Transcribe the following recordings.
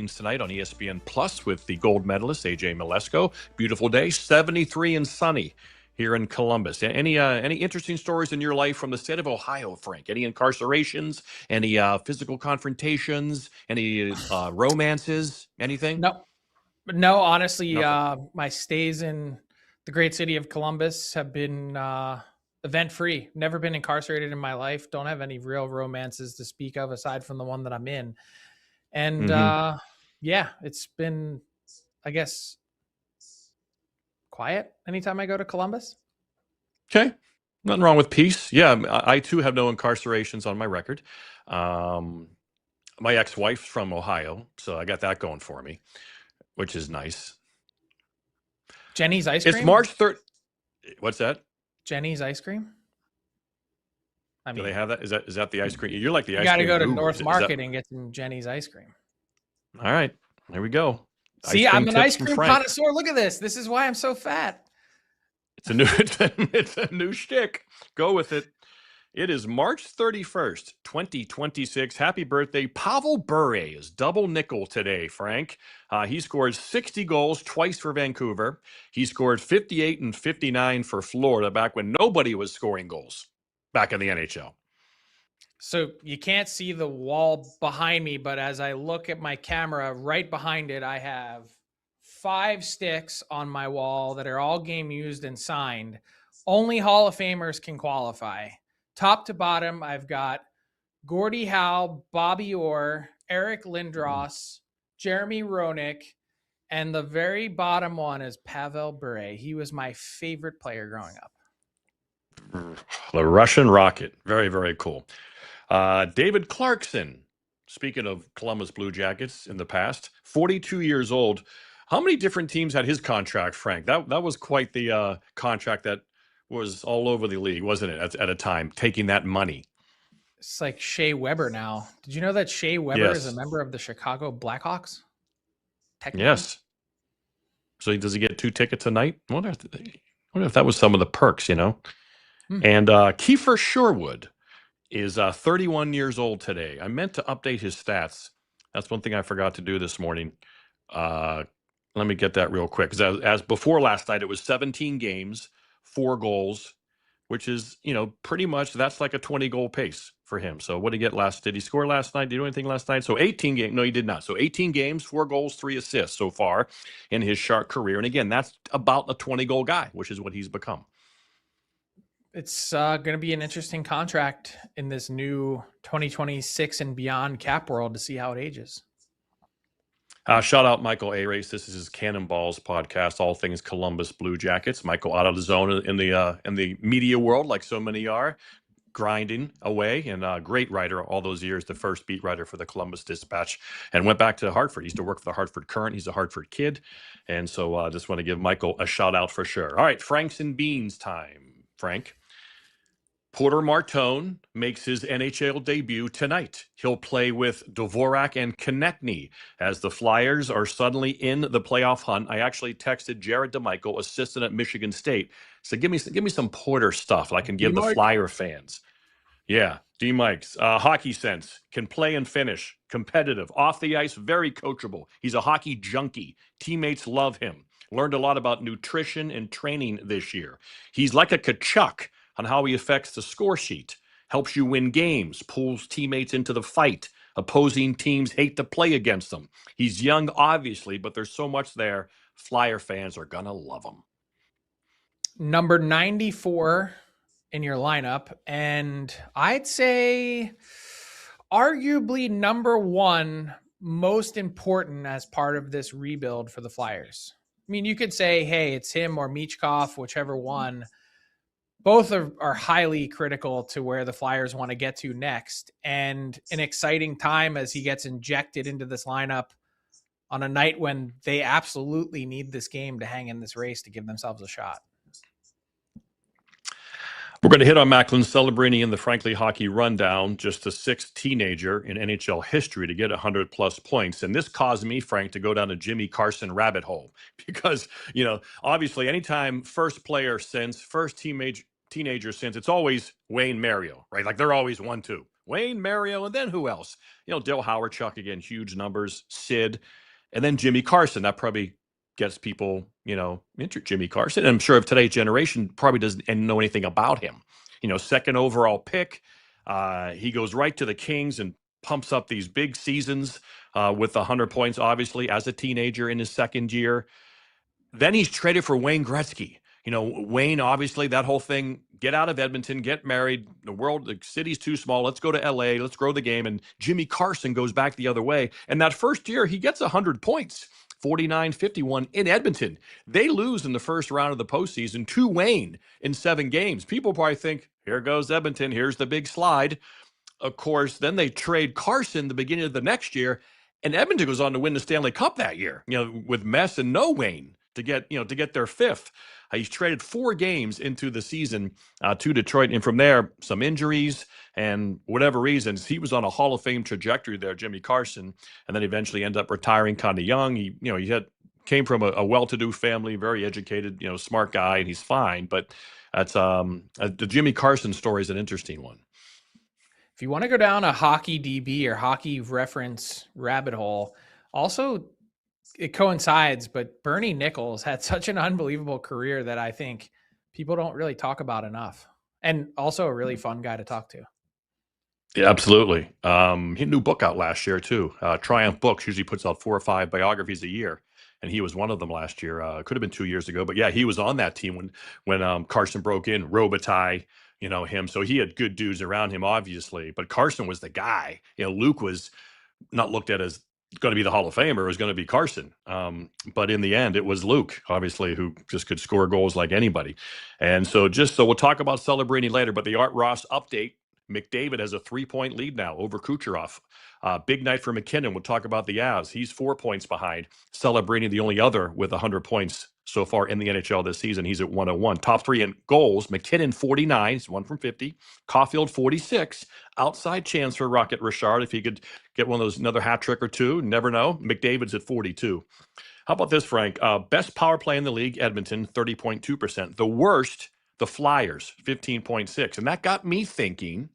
games tonight on ESPN Plus with the gold medalist, AJ Malesko. Beautiful day, 73 and sunny here in Columbus. Any interesting stories in your life from the state of Ohio, Frank? Any incarcerations? Any physical confrontations? Any romances? Anything? No, honestly, Nothing. my stays in the great city of Columbus have been event-free. Never been incarcerated in my life. Don't have any real romances to speak of aside from the one that I'm in. And yeah, it's been, I guess, quiet anytime I go to Columbus. Okay. Nothing wrong with peace. Yeah, I too have no incarcerations on my record. My ex-wife's from Ohio, so I got that going for me, which is nice. Jenny's ice cream? It's March 3rd. What's that? Jenny's ice cream? I mean, do they have that? Is that the ice cream? You're like the ice you cream. got to go to guru. North Market and get some Jenny's ice cream. All right, there we go. See, I'm an ice cream connoisseur. Look at this. This is why I'm so fat. It's a new shtick. Go with it. It is March 31st, 2026. Happy birthday. Pavel Bure is double nickel today, Frank. He scored 60 goals twice for Vancouver. He scored 58 and 59 for Florida back when nobody was scoring goals back in the NHL. So you can't see the wall behind me, but as I look at my camera, right behind it, I have 5 sticks on my wall that are all game used and signed. Only Hall of Famers can qualify. Top to bottom, I've got Gordie Howe, Bobby Orr, Eric Lindros, Jeremy Roenick, and the very bottom one is Pavel Bure. He was my favorite player growing up. The Russian Rocket. Very, very cool. David Clarkson, speaking of Columbus Blue Jackets in the past, 42 years old. How many different teams had his contract, Frank? That was quite the contract that was all over the league, wasn't it, at a time, taking that money? It's like Shea Weber now. Did you know that Shea Weber is a member of the Chicago Blackhawks? Yes. So does he get 2 tickets a night? I wonder if that was some of the perks, And Kiefer Sherwood is 31 years old today. I meant to update his stats. That's one thing I forgot to do this morning. Let me get that real quick. Because as before last night, it was 17 games, 4 goals, which is, pretty much that's like a 20-goal pace for him. So what did he get last? Did he score last night? Did he do anything last night? So 18 games. No, he did not. So 18 games, 4 goals, 3 assists so far in his Shark career. And again, that's about a 20-goal guy, which is what he's become. It's going to be an interesting contract in this new 2026 and beyond cap world to see how it ages. Shout out Michael A-Race. This is his Cannonballs podcast, all things Columbus Blue Jackets. Michael out of the zone in the media world, like so many are, grinding away, and a great writer all those years, the first beat writer for the Columbus Dispatch, and went back to Hartford. He used to work for the Hartford Current. He's a Hartford kid, and so I just want to give Michael a shout out for sure. All right, Franks and Beans time, Frank. Porter Martone makes his NHL debut tonight. He'll play with Dvorak and Konechny as the Flyers are suddenly in the playoff hunt. I actually texted Jared DeMichael, assistant at Michigan State, said, give me some Porter stuff I can give the Flyer fans. Yeah, D-Mike's hockey sense, can play and finish, competitive, off the ice, very coachable. He's a hockey junkie. Teammates love him. Learned a lot about nutrition and training this year. He's like a Kachuk on how he affects the score sheet, helps you win games, pulls teammates into the fight. Opposing teams hate to play against him. He's young, obviously, but there's so much there. Flyer fans are going to love him. Number 94 in your lineup, and I'd say arguably number 1 most important as part of this rebuild for the Flyers. I mean, you could say, hey, it's him or Michkov, whichever one. Both are highly critical to where the Flyers want to get to next, and an exciting time as he gets injected into this lineup on a night when they absolutely need this game to hang in this race to give themselves a shot. We're going to hit on Macklin Celebrini in the Frankly Hockey Rundown, just the 6th teenager in NHL history to get 100-plus points. And this caused me, Frank, to go down a Jimmy Carson rabbit hole because, obviously anytime first player since, first teenager since, it's always Wayne Mario, right? Like they're always 1-2. Wayne, Mario, and then who else? Dale Howard-Chuck again, huge numbers. Sid, and then Jimmy Carson. That probably gets people, into Jimmy Carson. And I'm sure if today's generation probably doesn't know anything about him. Second overall pick. He goes right to the Kings and pumps up these big seasons with 100 points, obviously, as a teenager in his second year. Then he's traded for Wayne Gretzky. Wayne, obviously, that whole thing, get out of Edmonton, get married. The city's too small. Let's go to LA. Let's grow the game. And Jimmy Carson goes back the other way. And that first year, he gets 100 points, 49-51 in Edmonton. They lose in the first round of the postseason to Wayne in 7 games. People probably think, here goes Edmonton. Here's the big slide. Of course, then they trade Carson the beginning of the next year, and Edmonton goes on to win the Stanley Cup that year, with Mess and no Wayne to get their 5th. He's traded 4 games into the season to Detroit, and from there, some injuries and whatever reasons, he was on a Hall of Fame trajectory there, Jimmy Carson, and then eventually ended up retiring kind of young. He came from a well-to-do family, very educated, smart guy, and he's fine. But that's the Jimmy Carson story is an interesting one. If you want to go down a hockey DB or hockey reference rabbit hole, also it coincides, but Bernie Nichols had such an unbelievable career that I think people don't really talk about enough. And also a really fun guy to talk to. Yeah, absolutely. He had a new book out last year too. Triumph Books usually puts out 4 or 5 biographies a year, and he was one of them last year. Could have been 2 years ago, but yeah, he was on that team when Carson broke in. Robitaille, him. So he had good dudes around him, obviously. But Carson was the guy. Luke was not looked at as going to be the Hall of Famer. It was going to be Carson. But in the end, it was Luke, obviously, who just could score goals like anybody. And so we'll talk about Celebrini later, but the Art Ross update. McDavid has a 3-point lead now over Kucherov. Big night for McKinnon. We'll talk about the Avs. He's 4 points behind. Celebrini, the only other with 100 points so far in the NHL this season. He's at 101. Top 3 in goals. McKinnon, 49. He's 1 from 50. Caulfield, 46. Outside chance for Rocket Richard if he could get one of those, another hat trick or two. Never know. McDavid's at 42. How about this, Frank? Best power play in the league, Edmonton, 30.2%. The worst, the Flyers, 15.6%. And that got me thinking,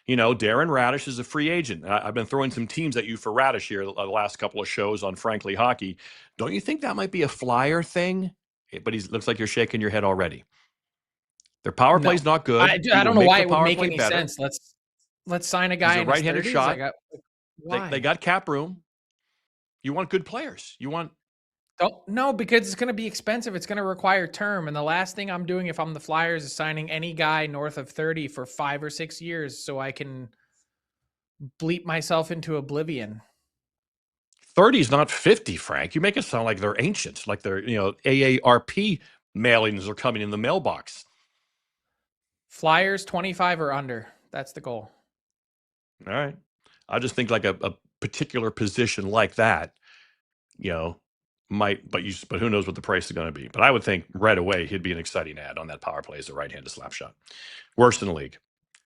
Darren Radish is a free agent. I've been throwing some teams at you for Radish here the last couple of shows on Frankly Hockey. Don't you think that might be a Flyer thing? But he looks like you're shaking your head already. Their power play's not good. I don't know why it would make any sense. Let's sign a guy in his right-handed 30s. shot. Why? They got cap room. You want good players. No, because it's going to be expensive. It's going to require term. And the last thing I'm doing if I'm the Flyers is signing any guy north of 30 for 5 or 6 years so I can bleep myself into oblivion. 30 is not 50, Frank. You make it sound like they're ancient, like they're, AARP mailings are coming in the mailbox. Flyers 25 or under. That's the goal. All right. I just think like a particular position like that, might, but who knows what the price is going to be. But I would think right away he'd be an exciting ad on that power play as a right-handed slap shot. Worst in the league.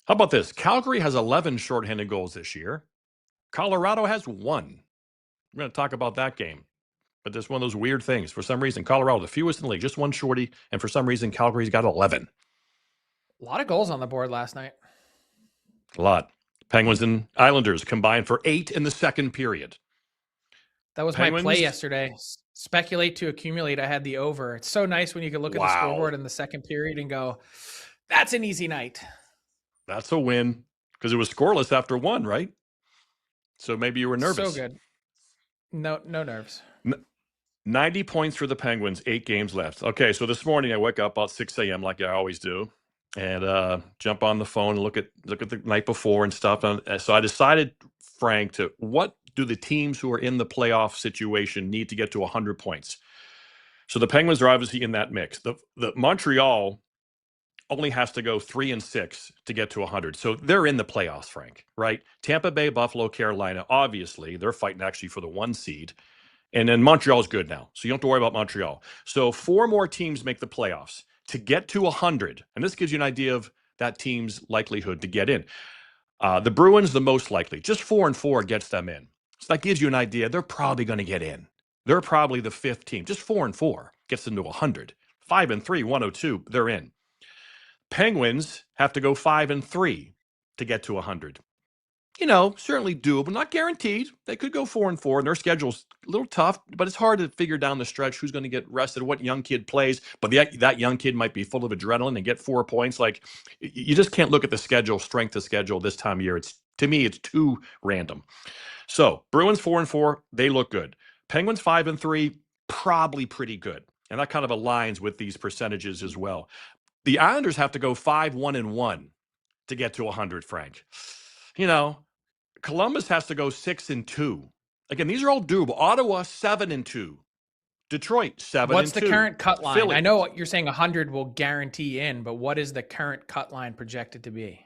How about this? Calgary has 11 shorthanded goals this year. Colorado has 1. We're going to talk about that game. But that's one of those weird things. For some reason, Colorado, the fewest in the league, just 1 shorty. And for some reason, Calgary's got 11. A lot of goals on the board last night. A lot. Penguins and Islanders combined for 8 in the second period. That was Penguins, my play yesterday. Speculate to accumulate. I had the over. It's so nice when you can look at the scoreboard in the second period and go, that's an easy night. That's a win because it was scoreless after 1, right? So maybe you were nervous. So good. No nerves. 90 points for the Penguins, 8 games left. Okay, so this morning I wake up about 6 a.m. like I always do, and jump on the phone and look at the night before and stuff. So I decided, Frank, what do the teams who are in the playoff situation need to get to 100 points? So the Penguins are obviously in that mix. The Montreal only has to go 3-6 to get to 100. So they're in the playoffs, Frank, right? Tampa Bay, Buffalo, Carolina, obviously, they're fighting actually for the 1 seed. And then Montreal's good now. So you don't have to worry about Montreal. So 4 more teams make the playoffs to get to 100. And this gives you an idea of that team's likelihood to get in. The Bruins, the most likely. Just 4-4 gets them in. So that gives you an idea. They're probably going to get in. They're probably the 5th team. Just 4-4 gets them to 100. 5-3, 102, they're in. Penguins have to go 5-3 to get to 100. certainly doable, not guaranteed. They could go 4-4, and their schedule's a little tough, but it's hard to figure down the stretch who's going to get rested, what young kid plays. But that young kid might be full of adrenaline and get 4 points. Like, you just can't look at the schedule, strength of schedule this time of year. To me, it's too random. So Bruins 4-4, they look good. Penguins 5-3, probably pretty good, and that kind of aligns with these percentages as well. The Islanders have to go 5-1-1 to get to 100, Frank. Columbus has to go 6-2. Again, these are all doable. Ottawa 7-2. Detroit 7-2. What's the current cut line? Philly. I know you're saying 100 will guarantee in, but what is the current cut line projected to be?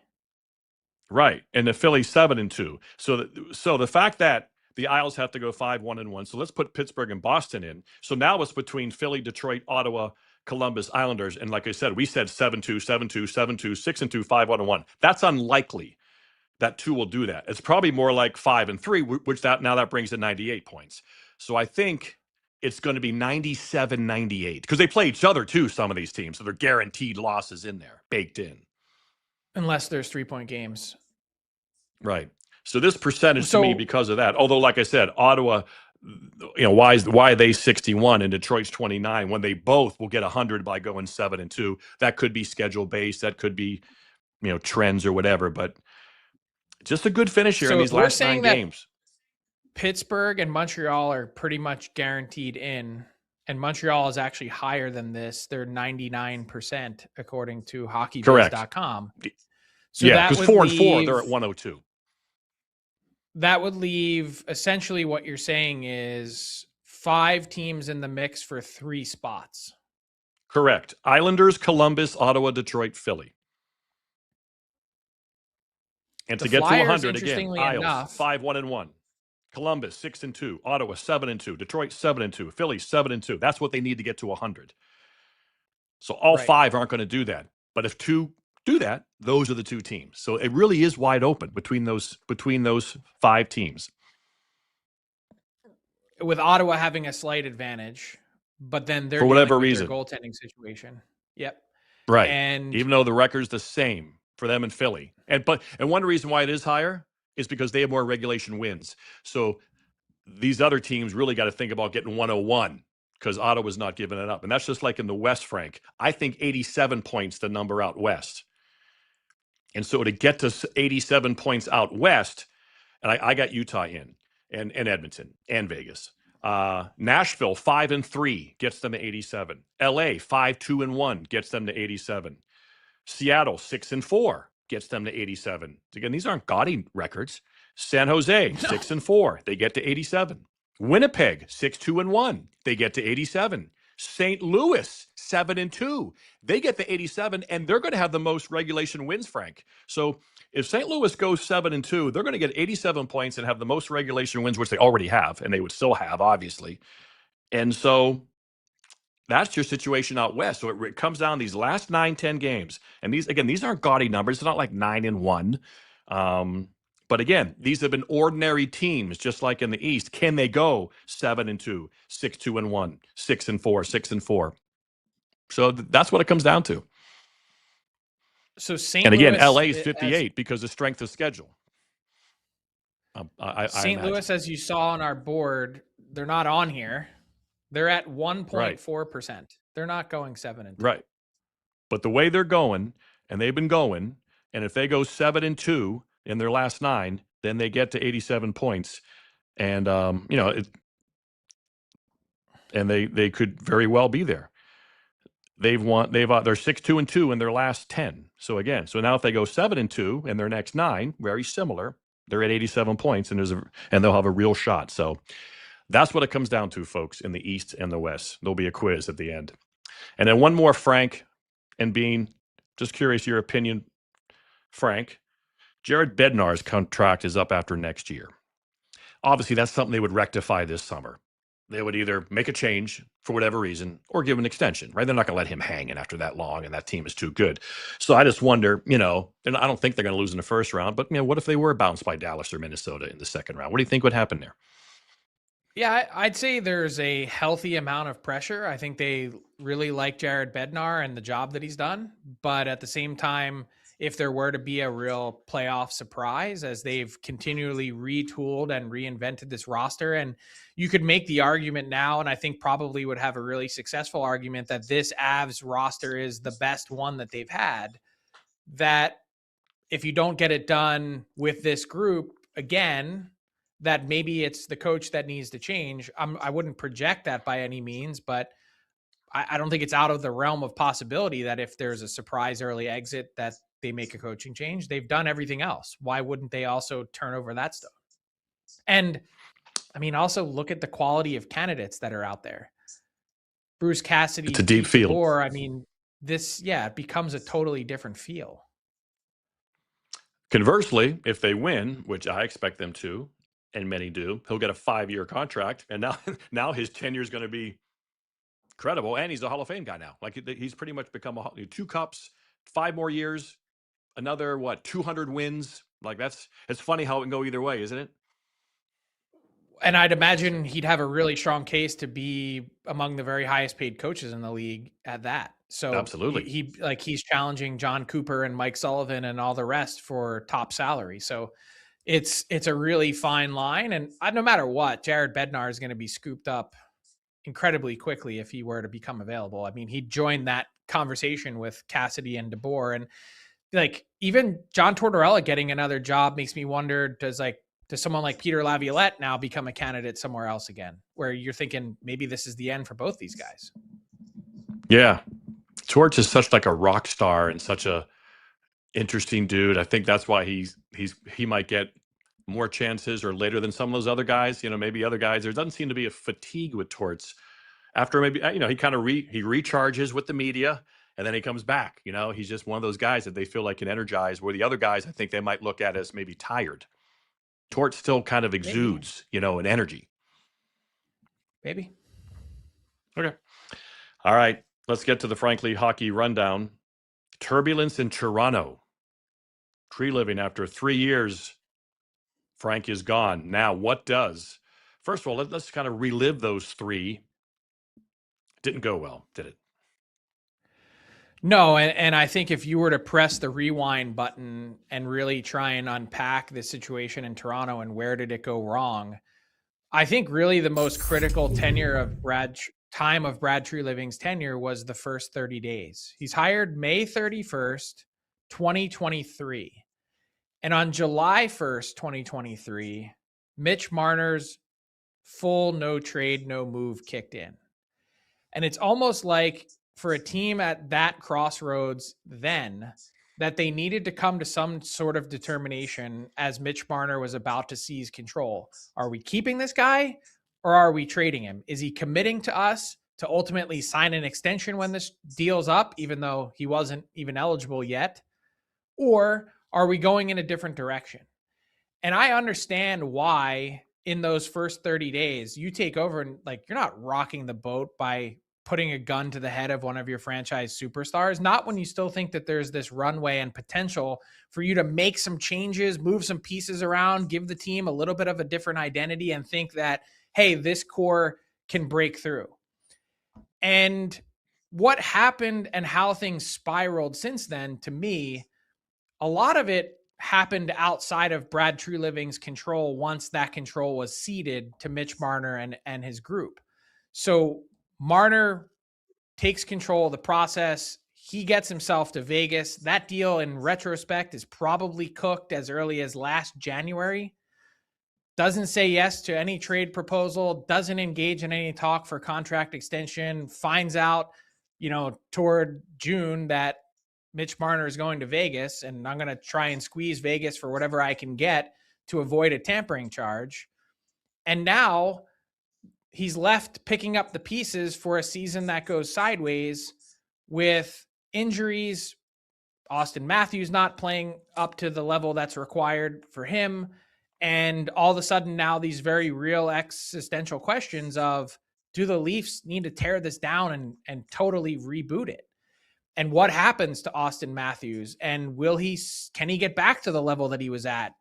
Right, and the Philly 7-2. So the fact that the Isles have to go 5-1-1. So let's put Pittsburgh and Boston in. So now it's between Philly, Detroit, Ottawa, Columbus, Islanders, and like I said, we said 7-2, 7-2, 7-2, 6-2, 5-1-1. That's unlikely that 2 will do that. It's probably more like 5-3, which that brings to 98 points. So I think it's going to be 97-98 because they play each other too, some of these teams. So they're guaranteed losses in there, baked in. Unless there's 3-point games. Right. So this percentage to me, because of that, although like I said, Ottawa, why are they 61 and Detroit's 29 when they both will get 100 by going 7-2? That could be schedule based. That could be, trends or whatever, but just a good finish here in these last 9 games. Pittsburgh and Montreal are pretty much guaranteed in, and Montreal is actually higher than this. They're 99% according to hockeybase.com. So yeah, because 4-4, they're at 102. That would leave essentially what you're saying is 5 teams in the mix for 3 spots. Correct. Islanders, Columbus, Ottawa, Detroit, Philly. And to get to 100 again, Isles 5-1-1, Columbus 6-2, Ottawa 7-2, Detroit 7-2, Philly 7-2. That's what they need to get to 100. So all 5 aren't going to do that. But if 2 do that, those are the 2 teams. So it really is wide open between those 5 teams. With Ottawa having a slight advantage, but then they're for whatever reason, their goaltending situation. Yep. Right. And even though the record's the same for them in Philly. And one reason why it is higher is because they have more regulation wins. So these other teams really got to think about getting 101 because Ottawa's not giving it up. And that's just like in the West, Frank. I think 87 points the number out West. And so to get to 87 points out West, and I got Utah in, and Edmonton, and Vegas. Nashville, 5-3, gets them to 87. LA, 5-2-1, gets them to 87. Seattle, 6-4, gets them to 87. Again, these aren't gaudy records. San Jose, 6-4, they get to 87. Winnipeg, 6-2-1, they get to 87. St. Louis, 7-2, they get to 87, and they're going to have the most regulation wins, Frank. So if St. Louis goes 7-2, they're going to get 87 points and have the most regulation wins, which they already have, and they would still have, obviously. And so that's your situation out West. So it comes down these last 9-10 games. And these aren't gaudy numbers. It's not like 9-1. But again, these have been ordinary teams, just like in the East. Can they go 7-2, 6-2-1, 6-4, 6-4? So that's what it comes down to. So St. And again, Louis, LA is 58 because of strength of schedule. St. Louis, as you saw on our board, they're not on here. They're at 1.4%. They're not going 7-2. Right. But the way they're going, and they've been going, and if they go 7-2 in their last 9, then they get to 87 points. And, and they could very well be there. They're 6-2-2 in their last 10. So again, now if they go 7-2 in their next 9, very similar, they're at 87 points, and they'll have a real shot. So that's what it comes down to, folks, in the East and the West. There'll be a quiz at the end. And then one more, Frank and Bean, just curious your opinion, Frank. Jared Bednar's contract is up after next year. Obviously, that's something they would rectify this summer. They would either make a change for whatever reason or give an extension, right? They're not going to let him hang in after that long, and that team is too good. So I just wonder, and I don't think they're going to lose in the first round, but what if they were bounced by Dallas or Minnesota in the second round? What do you think would happen there? Yeah, I'd say there's a healthy amount of pressure. I think they really like Jared Bednar and the job that he's done. But at the same time, if there were to be a real playoff surprise, as they've continually retooled and reinvented this roster. And you could make the argument now, and I think probably would have a really successful argument, that this Avs roster is the best one that they've had. That if you don't get it done with this group again, that maybe it's the coach that needs to change. I wouldn't project that by any means, but I don't think it's out of the realm of possibility that if there's a surprise early exit, that they make a coaching change. They've done everything else. Why wouldn't they also turn over that stuff? And I mean, also look at the quality of candidates that are out there. Bruce Cassidy, it's a deep field. Or I mean, it becomes a totally different feel. Conversely, if they win, which I expect them to, and many do, he'll get a 5-year contract, and now his tenure is going to be credible, and he's a Hall of Fame guy now. Like, he's pretty much become 2 cups, 5 more years, another 200 wins. Like, it's funny how it can go either way, isn't it? And I'd imagine he'd have a really strong case to be among the very highest paid coaches in the league at that. So absolutely, he's challenging John Cooper and Mike Sullivan and all the rest for top salary. So it's a really fine line. And no matter what, Jared Bednar is going to be scooped up incredibly quickly if he were to become available. I mean, he'd join that conversation with Cassidy and DeBoer. And like, even John Tortorella getting another job makes me wonder, does someone like Peter Laviolette now become a candidate somewhere else again, where you're thinking maybe this is the end for both these guys? Yeah. Torts is such like a rock star and such a interesting dude. I think that's why he might get more chances or later than some of those other guys. Maybe other guys, there doesn't seem to be a fatigue with Torts after maybe, he kind of he recharges with the media and then he comes back. He's just one of those guys that they feel like can energize, where the other guys, I think they might look at as maybe tired. Torts still kind of exudes, an energy. Maybe. Okay. All right. Let's get to the Frankly Hockey rundown. Turbulence in Toronto. Treliving, after 3 years, Frank is gone. Now, what does? First of all, let's kind of relive those 3. Didn't go well, did it? No, and I think if you were to press the rewind button and really try and unpack the situation in Toronto and where did it go wrong, I think really the most critical time of Brad Treliving's tenure was the first 30 days. He's hired May 31st, 2023. And on July 1st, 2023, Mitch Marner's full no trade, no move kicked in. And it's almost like, for a team at that crossroads then, that they needed to come to some sort of determination as Mitch Marner was about to seize control. Are we keeping this guy or are we trading him? Is he committing to us to ultimately sign an extension when this deal's up, even though he wasn't even eligible yet? Or are we going in a different direction? And I understand why in those first 30 days you take over and you're not rocking the boat by putting a gun to the head of one of your franchise superstars, not when you still think that there's this runway and potential for you to make some changes, move some pieces around, give the team a little bit of a different identity and think that, hey, this core can break through. And what happened and how things spiraled since then, to me, a lot of it happened outside of Brad Treliving's control once that control was ceded to Mitch Marner and his group. So Marner takes control of the process. He gets himself to Vegas. That deal, in retrospect, is probably cooked as early as last January. Doesn't say yes to any trade proposal, doesn't engage in any talk for contract extension, finds out, toward June that Mitch Marner is going to Vegas, and I'm going to try and squeeze Vegas for whatever I can get to avoid a tampering charge. And now he's left picking up the pieces for a season that goes sideways with injuries, Austin Matthews not playing up to the level that's required for him. And all of a sudden now these very real existential questions of, do the Leafs need to tear this down and totally reboot it? And what happens to Austin Matthews? And can he get back to the level that he was at?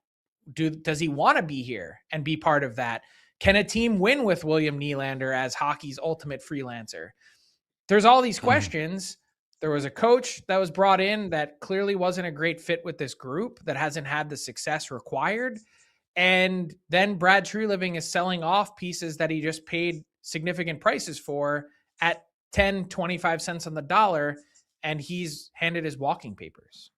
Does he want to be here and be part of that? Can a team win with William Nylander as hockey's ultimate freelancer? There's all these questions. There was a coach that was brought in that clearly wasn't a great fit with this group, that hasn't had the success required. And then Brad Treliving is selling off pieces that he just paid significant prices for at 10, 25 cents on the dollar. And he's handed his walking papers.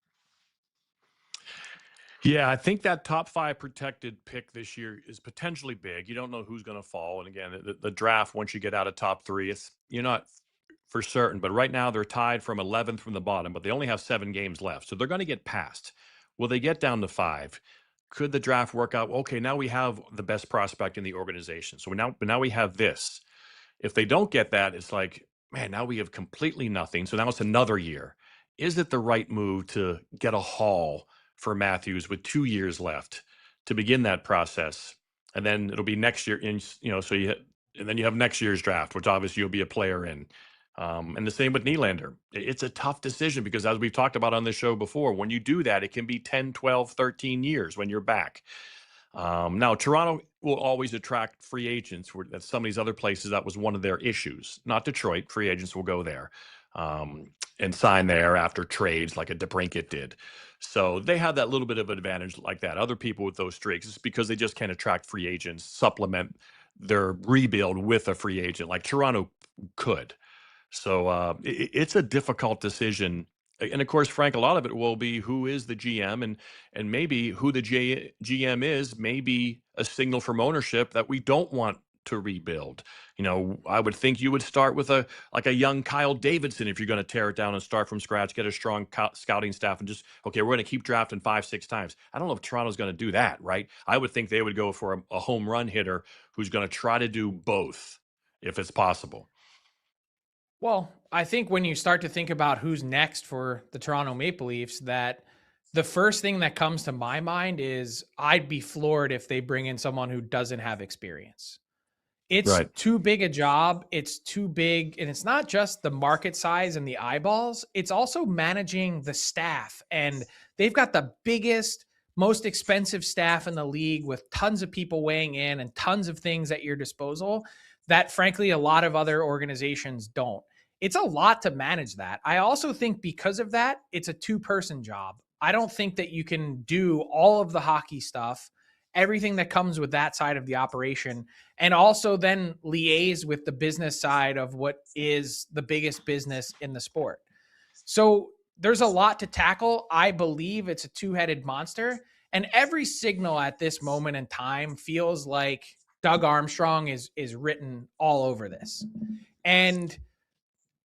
Yeah, I think that top 5 protected pick this year is potentially big. You don't know who's going to fall. And again, the draft, once you get out of top 3, you're not for certain. But right now they're tied from 11th from the bottom, but they only have 7 games left. So they're going to get past. Will they get down to 5? Could the draft work out? Okay, now we have the best prospect in the organization. So now we have this. If they don't get that, it's like, man, now we have completely nothing. So now it's another year. Is it the right move to get a haul for Matthews with 2 years left to begin that process? And then it'll be next year in, and then you have next year's draft, which obviously you'll be a player in. And the same with Nylander. It's a tough decision because, as we've talked about on this show before, when you do that, it can be 10, 12, 13 years when you're back. Now, Toronto will always attract free agents. At some of these other places, that was one of their issues. Not Detroit. Free agents will go there and sign there after trades like a DeBrincat did. So they have that little bit of advantage like that. Other people with those streaks, it's because they just can't attract free agents, supplement their rebuild with a free agent like Toronto could. So it's a difficult decision. And of course, Frank, a lot of it will be who is the GM and maybe who the GM is, maybe a signal from ownership that we don't want to rebuild. I would think you would start with a young Kyle Davidson if you're going to tear it down and start from scratch, get a strong scouting staff and just, okay, we're going to keep drafting 5-6 times. I don't know if Toronto's going to do that, right? I would think they would go for a home run hitter who's going to try to do both if it's possible. Well, I think when you start to think about who's next for the Toronto Maple Leafs, that the first thing that comes to my mind is I'd be floored if they bring in someone who doesn't have experience. It's Right. too big a job. It's too big. And it's not just the market size and the eyeballs. It's also managing the staff. And they've got the biggest, most expensive staff in the league with tons of people weighing in and tons of things at your disposal that, frankly, a lot of other organizations don't. It's a lot to manage that. I also think because of that, it's a 2-person job. I don't think that you can do all of the hockey stuff, everything that comes with that side of the operation, and also then liaise with the business side of what is the biggest business in the sport. So there's a lot to tackle. I believe it's a 2-headed monster. And every signal at this moment in time feels like Doug Armstrong is written all over this. And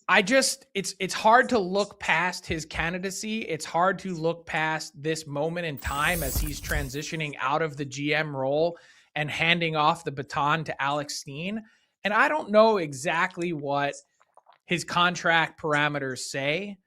it's hard to look past his candidacy. It's hard to look past this moment in time as he's transitioning out of the GM role and handing off the baton to Alex Steen. And I don't know exactly what his contract parameters say,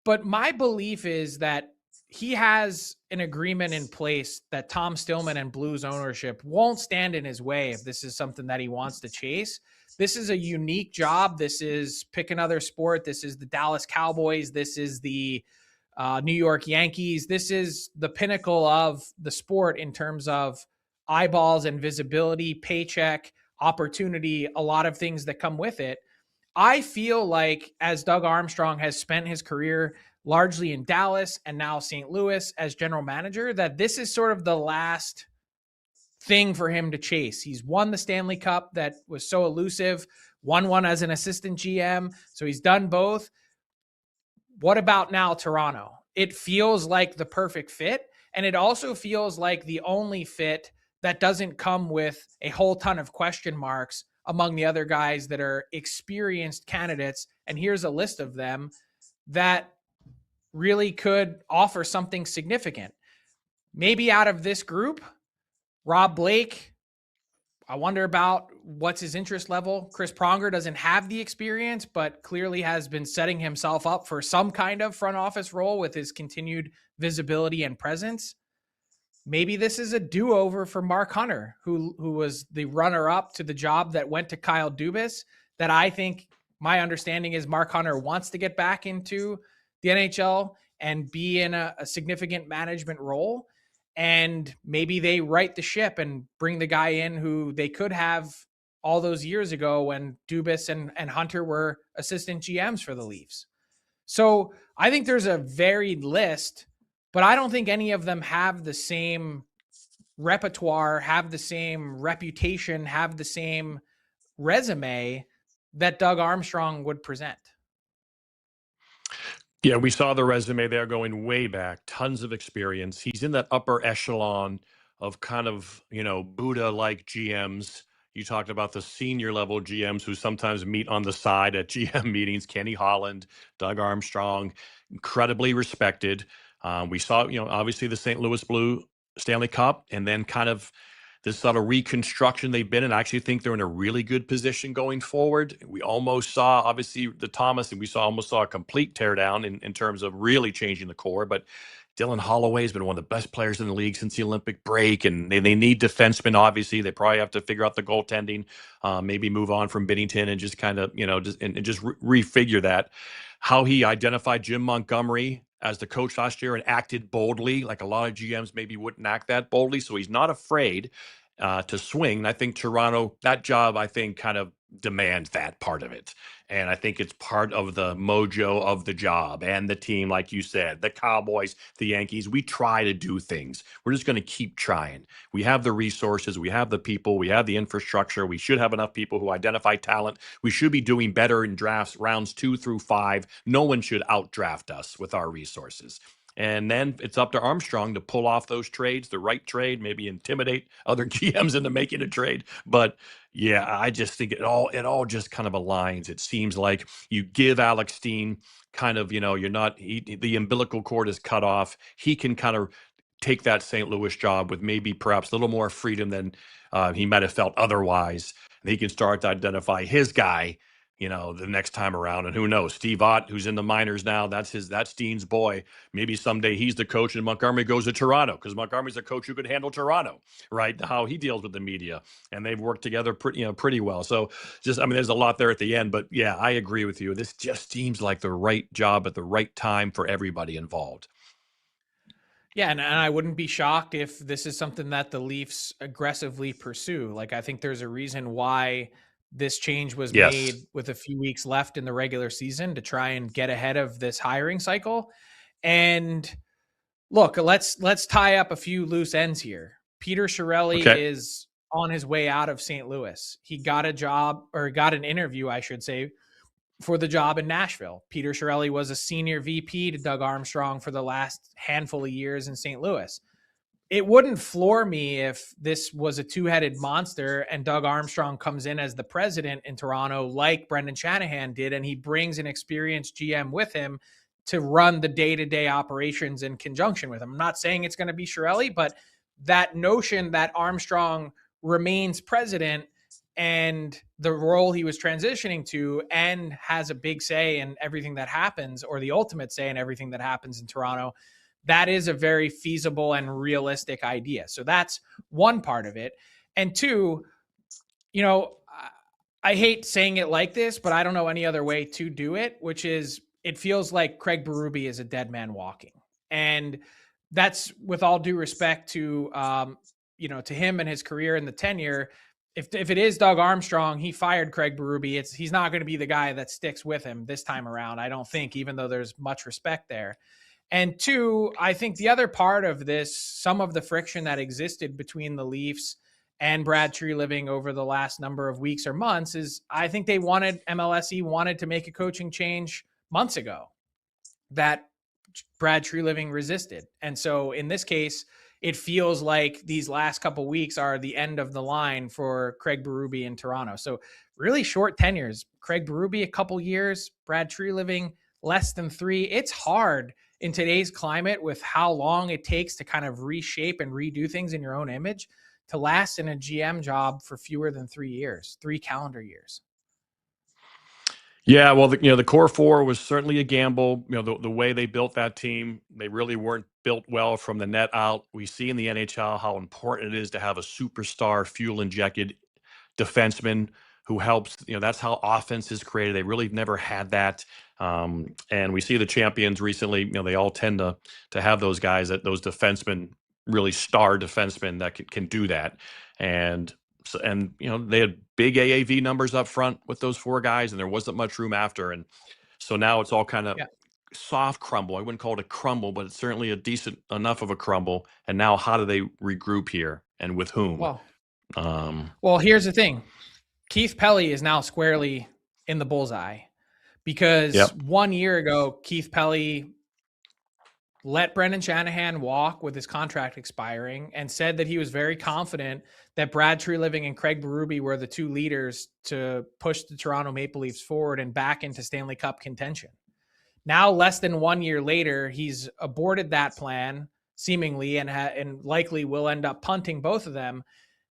but my belief is that he has an agreement in place that Tom Stillman and Blues ownership won't stand in his way if this is something that he wants to chase. This is a unique job. This is pick another sport. This is the Dallas Cowboys. This is the New York Yankees. This is the pinnacle of the sport in terms of eyeballs and visibility, paycheck, opportunity, a lot of things that come with it. I feel like as Doug Armstrong has spent his career largely in Dallas and now St. Louis as general manager, that this is sort of the last thing for him to chase. He's won the Stanley Cup that was so elusive, won one as an assistant GM. So he's done both. What about now Toronto? It feels like the perfect fit. And it also feels like the only fit that doesn't come with a whole ton of question marks among the other guys that are experienced candidates. And here's a list of them that really could offer something significant. Maybe out of this group, Rob Blake, I wonder about what's his interest level. Chris Pronger doesn't have the experience, but clearly has been setting himself up for some kind of front office role with his continued visibility and presence. Maybe this is a do-over for Mark Hunter, who was the runner-up to the job that went to Kyle Dubas, that I think my understanding is Mark Hunter wants to get back into the NHL and be in a significant management role. And maybe they right the ship and bring the guy in who they could have all those years ago when Dubas and Hunter were assistant GMs for the Leafs. So I think there's a varied list, but I don't think any of them have the same repertoire, have the same reputation, have the same resume that Doug Armstrong would present. Yeah, we saw the resume there going way back, tons of experience. He's in that upper echelon of kind of, Buddha like GMs. You talked about the senior level GMs who sometimes meet on the side at GM meetings. Kenny Holland, Doug Armstrong, incredibly respected. We saw, obviously the St. Louis Blue Stanley Cup, and then kind of this sort of reconstruction they've been in. I actually think they're in a really good position going forward. We almost saw, obviously, the Thomas, and we almost saw a complete teardown in terms of really changing the core. But Dylan Holloway has been one of the best players in the league since the Olympic break, and they need defensemen. Obviously, they probably have to figure out the goaltending, maybe move on from Binnington and just kind of, just refigure that. How he identified Jim Montgomery as the coach last year and acted boldly, like a lot of GMs maybe wouldn't act that boldly. So he's not afraid to swing. And I think Toronto, that job, I think, kind of demands that part of it. And I think it's part of the mojo of the job and the team, like you said, the Cowboys, the Yankees. We try to do things. We're just going to keep trying. We have the resources, we have the people, we have the infrastructure. We should have enough people who identify talent. We should be doing better in drafts rounds 2 through 5. No one should outdraft us with our resources. And then it's up to Armstrong to pull off those trades, the right trade, maybe intimidate other GMs into making a trade. But yeah, I just think it all just kind of aligns. It seems like you give Alex Steen kind of, you're not the umbilical cord is cut off. He can kind of take that St. Louis job with maybe perhaps a little more freedom than he might have felt otherwise. And he can start to identify his guy, the next time around. And who knows, Steve Ott, who's in the minors now, that's Dean's boy. Maybe someday he's the coach and Montgomery goes to Toronto, because Montgomery's a coach who could handle Toronto, right? How he deals with the media, and they've worked together pretty well. So there's a lot there at the end, but yeah, I agree with you. This just seems like the right job at the right time for everybody involved. Yeah, and I wouldn't be shocked if this is something that the Leafs aggressively pursue. Like, I think there's a reason why this change was Yes. made with a few weeks left in the regular season to try and get ahead of this hiring cycle. And look, let's tie up a few loose ends here. Peter Chiarelli Okay. is on his way out of St. Louis. He got a job, or got an interview, I should say, for the job in Nashville. Peter Chiarelli was a senior VP to Doug Armstrong for the last handful of years in St. Louis. It wouldn't floor me if this was a two-headed monster and Doug Armstrong comes in as the president in Toronto, like Brendan Shanahan did, and he brings an experienced GM with him to run the day-to-day operations in conjunction with him. I'm not saying it's going to be Chiarelli, but that notion that Armstrong remains president and the role he was transitioning to, and has a big say in everything that happens, or the ultimate say in everything that happens in Toronto, that is a very feasible and realistic idea. So that's one part of it. And two, I hate saying it like this, but I don't know any other way to do it, which is, it feels like Craig Berube is a dead man walking. And that's with all due respect to, to him and his career and the tenure. If it is Doug Armstrong, he fired Craig Berube. He's not going to be the guy that sticks with him this time around, I don't think, even though there's much respect there. And two, I think the other part of this, some of the friction that existed between the Leafs and Brad Treliving over the last number of weeks or months, is I think MLSE wanted to make a coaching change months ago that Brad Treliving resisted. And so in this case, it feels like these last couple of weeks are the end of the line for Craig Berube in Toronto. So really short tenures. Craig Berube, a couple years. Brad Treliving, less than 3. It's hard in today's climate, with how long it takes to kind of reshape and redo things in your own image, to last in a GM job for fewer than 3 years, 3 calendar years. Yeah, well, the core four was certainly a gamble. The way they built that team, they really weren't built well from the net out. We see in the NHL how important it is to have a superstar, fuel injected defenseman who helps. That's how offense is created. They really never had that. And we see the champions recently. They all tend to have those guys, those defensemen, really star defensemen that can do that. And they had big AAV numbers up front with those 4 guys, and there wasn't much room after. And so now it's all kind of soft crumble. I wouldn't call it a crumble, but it's certainly a decent enough of a crumble. And now, how do they regroup here, and with whom? Well, here's the thing: Keith Pelly is now squarely in the bullseye because 1 year ago, Keith Pelly let Brendan Shanahan walk with his contract expiring and said that he was very confident that Brad Treliving and Craig Berube were the two leaders to push the Toronto Maple Leafs forward and back into Stanley Cup contention. Now, less than 1 year later, he's aborted that plan seemingly and likely will end up punting both of them.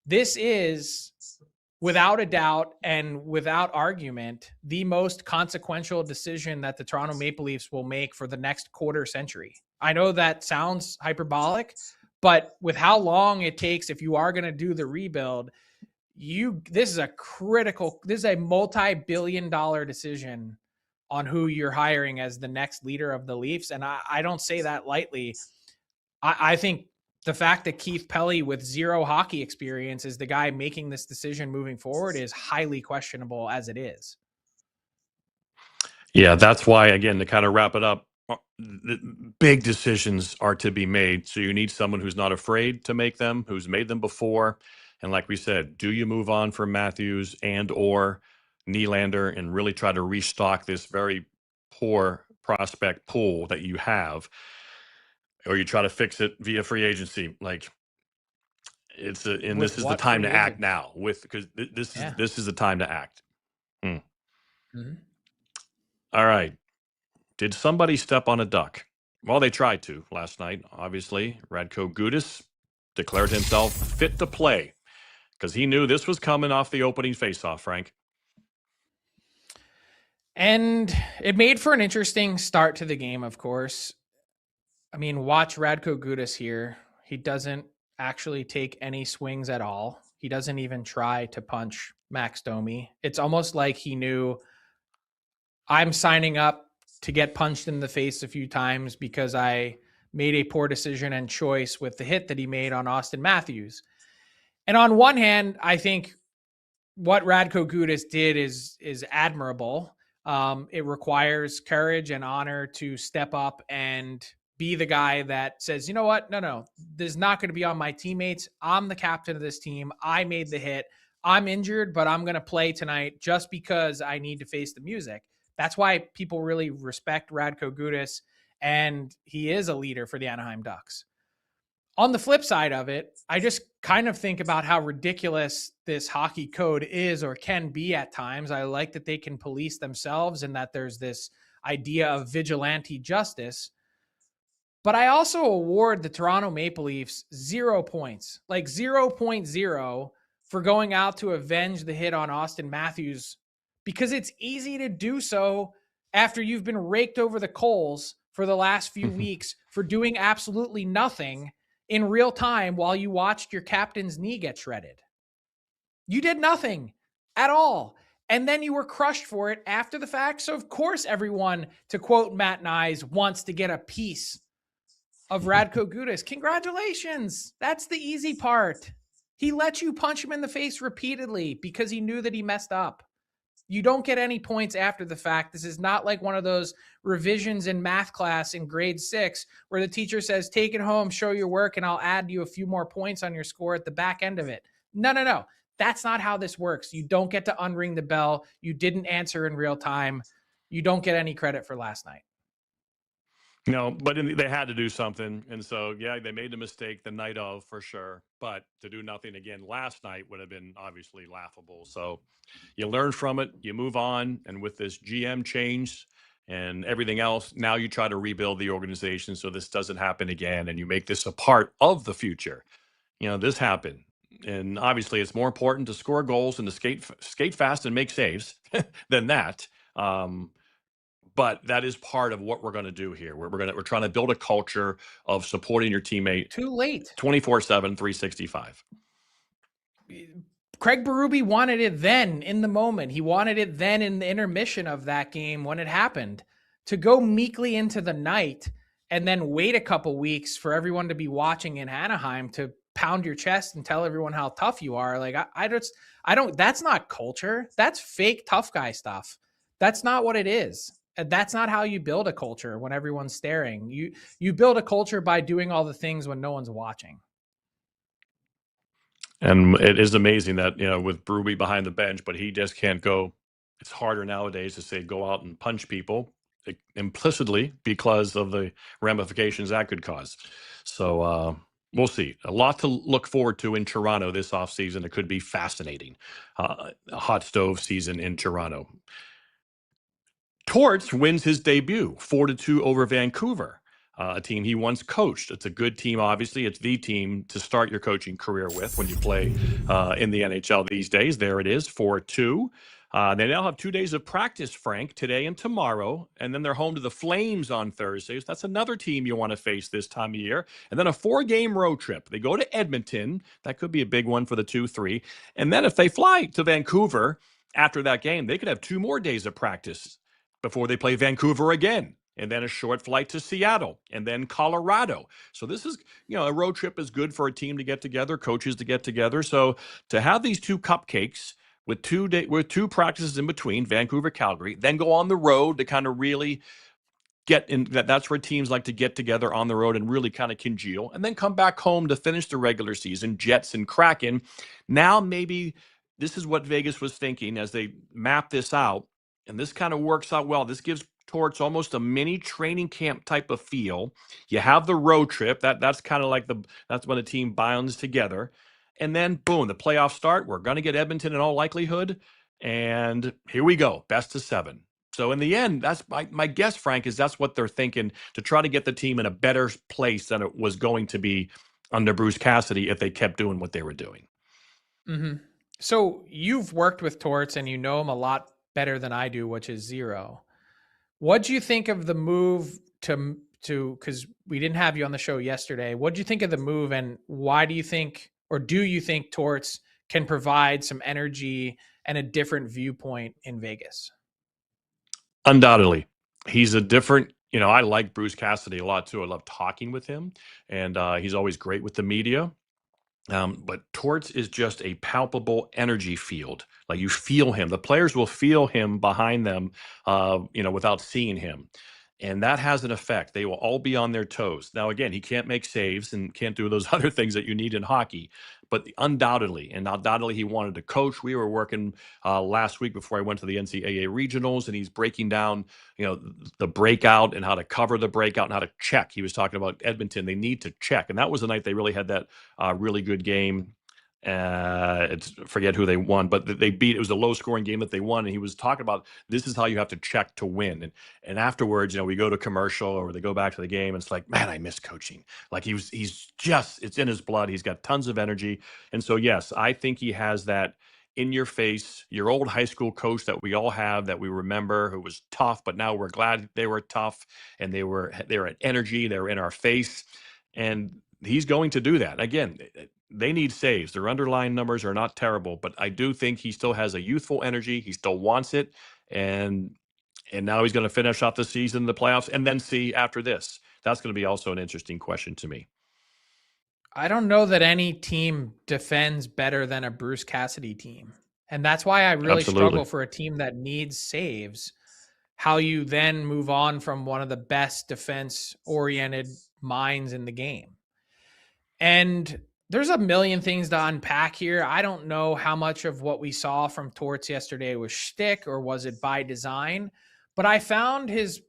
This is, without a doubt and without argument, the most consequential decision that the Toronto Maple Leafs will make for the next quarter century. I know that sounds hyperbolic, but with how long it takes, if you are going to do the rebuild, this is a multi-billion-dollar decision on who you're hiring as the next leader of the Leafs. And I don't say that lightly. I think the fact that Keith Pelly, with zero hockey experience, is the guy making this decision moving forward is highly questionable as it is. Yeah, that's why, again, to kind of wrap it up, big decisions are to be made. So you need someone who's not afraid to make them, who's made them before. And like we said, do you move on from Matthews and or Nylander and really try to restock this very poor prospect pool that you have, or you try to fix it via free agency? Like, this is the time to act now, because this is the time to act. Mm-hmm. All right. Did somebody step on a duck? Well, they tried to last night. Obviously, Radko Gudas declared himself fit to play because he knew this was coming off the opening faceoff, Frank. And it made for an interesting start to the game, of course. I mean, watch Radko Gudas here. He doesn't actually take any swings at all. He doesn't even try to punch Max Domi. It's almost like he knew, I'm signing up to get punched in the face a few times because I made a poor decision and choice with the hit that he made on Austin Matthews. And on one hand, I think what Radko Gudas did is admirable. It requires courage and honor to step up and be the guy that says, you know what? No, this is not going to be on my teammates. I'm the captain of this team. I made the hit. I'm injured, but I'm going to play tonight just because I need to face the music. That's why people really respect Radko Gudas, and he is a leader for the Anaheim Ducks. On the flip side of it, I just kind of think about how ridiculous this hockey code is or can be at times. I like that they can police themselves and that there's this idea of vigilante justice. But I also award the Toronto Maple Leafs 0 points, like 0.0, for going out to avenge the hit on Austin Matthews, because it's easy to do so after you've been raked over the coals for the last few weeks for doing absolutely nothing in real time while you watched your captain's knee get shredded. You did nothing at all. And then you were crushed for it after the fact. So of course, everyone, to quote Matt Nyes, wants to get a piece of Radko Gudas. Congratulations. That's the easy part. He let you punch him in the face repeatedly because he knew that he messed up. You don't get any points after the fact. This is not like one of those revisions in math class in grade 6 where the teacher says, take it home, show your work, and I'll add you a few more points on your score at the back end of it. No. That's not how this works. You don't get to unring the bell. You didn't answer in real time. You don't get any credit for last night. No, but they had to do something. And so, yeah, they made a mistake the night of, for sure. But to do nothing again last night would have been obviously laughable. So you learn from it, you move on. And with this GM change and everything else, now you try to rebuild the organization so this doesn't happen again. And you make this a part of the future. This happened. And obviously, it's more important to score goals and to skate fast and make saves than that. But that is part of what we're going to do here. We're trying to build a culture of supporting your teammate. Too late. 24/7, 365. Craig Berube wanted it then in the moment. He wanted it then in the intermission of that game when it happened. To go meekly into the night and then wait a couple weeks for everyone to be watching in Anaheim to pound your chest and tell everyone how tough you are. Like, I don't, that's not culture. That's fake tough guy stuff. That's not what it is. That's not how you build a culture when everyone's staring. You build a culture by doing all the things when no one's watching. And it is amazing that, with Brewby behind the bench, but he just can't go. It's harder nowadays to say go out and punch people implicitly because of the ramifications that could cause. So we'll see. A lot to look forward to in Toronto this offseason. It could be fascinating. A hot stove season in Toronto. Torts wins his debut 4-2 over Vancouver, a team he once coached. It's a good team, obviously. It's the team to start your coaching career with when you play in the NHL these days. There it is, 4-2. They now have 2 days of practice, Frank, today and tomorrow, and then they're home to the Flames on Thursdays. That's another team you want to face this time of year. And then a 4-game road trip. They go to Edmonton. That could be a big one for the 2-3. And then if they fly to Vancouver after that game, they could have 2 more days of practice before they play Vancouver again, and then a short flight to Seattle, and then Colorado. So this is, a road trip is good for a team to get together, coaches to get together. So to have these 2 cupcakes with 2 practices in between, Vancouver, Calgary, then go on the road to kind of really get in. That's where teams like to get together on the road and really kind of congeal, and then come back home to finish the regular season. Jets and Kraken. Now maybe this is what Vegas was thinking as they map this out. And this kind of works out well. This gives Torts almost a mini training camp type of feel. You have the road trip. That's kind of like that's when the team binds together. And then boom, the playoffs start. We're going to get Edmonton in all likelihood. And here we go, best of 7. So in the end, that's my guess, Frank, is that's what they're thinking, to try to get the team in a better place than it was going to be under Bruce Cassidy if they kept doing what they were doing. Mm-hmm. So you've worked with Torts and you know him a lot better than I do, which is 0. What do you think of the move to because we didn't have you on the show yesterday? What do you think of the move, and why do you think, or do you think Torts can provide some energy and a different viewpoint in Vegas? Undoubtedly. He's a different, I like Bruce Cassidy a lot too. I love talking with him, and he's always great with the media. But Torts is just a palpable energy field. Like, you feel him. The players will feel him behind them, without seeing him. And that has an effect. They will all be on their toes. Now, again, he can't make saves and can't do those other things that you need in hockey. But undoubtedly he wanted to coach. We were working last week before I went to the NCAA regionals, and he's breaking down, the breakout and how to cover the breakout and how to check. He was talking about Edmonton. They need to check. And that was the night they really had that really good game. Forget who they won, but they beat. It was a low-scoring game that they won, and he was talking about this is how you have to check to win. And afterwards, we go to commercial or they go back to the game, and it's like, man, I miss coaching. Like, he's just, it's in his blood. He's got tons of energy, and so yes, I think he has that in your face, your old high school coach that we all have, that we remember, who was tough, but now we're glad they were tough, and they were at energy. They were in our face, and he's going to do that again. They need saves. Their underlying numbers are not terrible, but I do think he still has a youthful energy. He still wants it, and now he's going to finish off the season, the playoffs, and then see after this. That's going to be also an interesting question to me. I don't know that any team defends better than a Bruce Cassidy team, and that's why I really struggle for a team that needs saves. How you then move on from one of the best defense-oriented minds in the game. And there's a million things to unpack here. I don't know how much of what we saw from Torts yesterday was shtick or was it by design, but I found his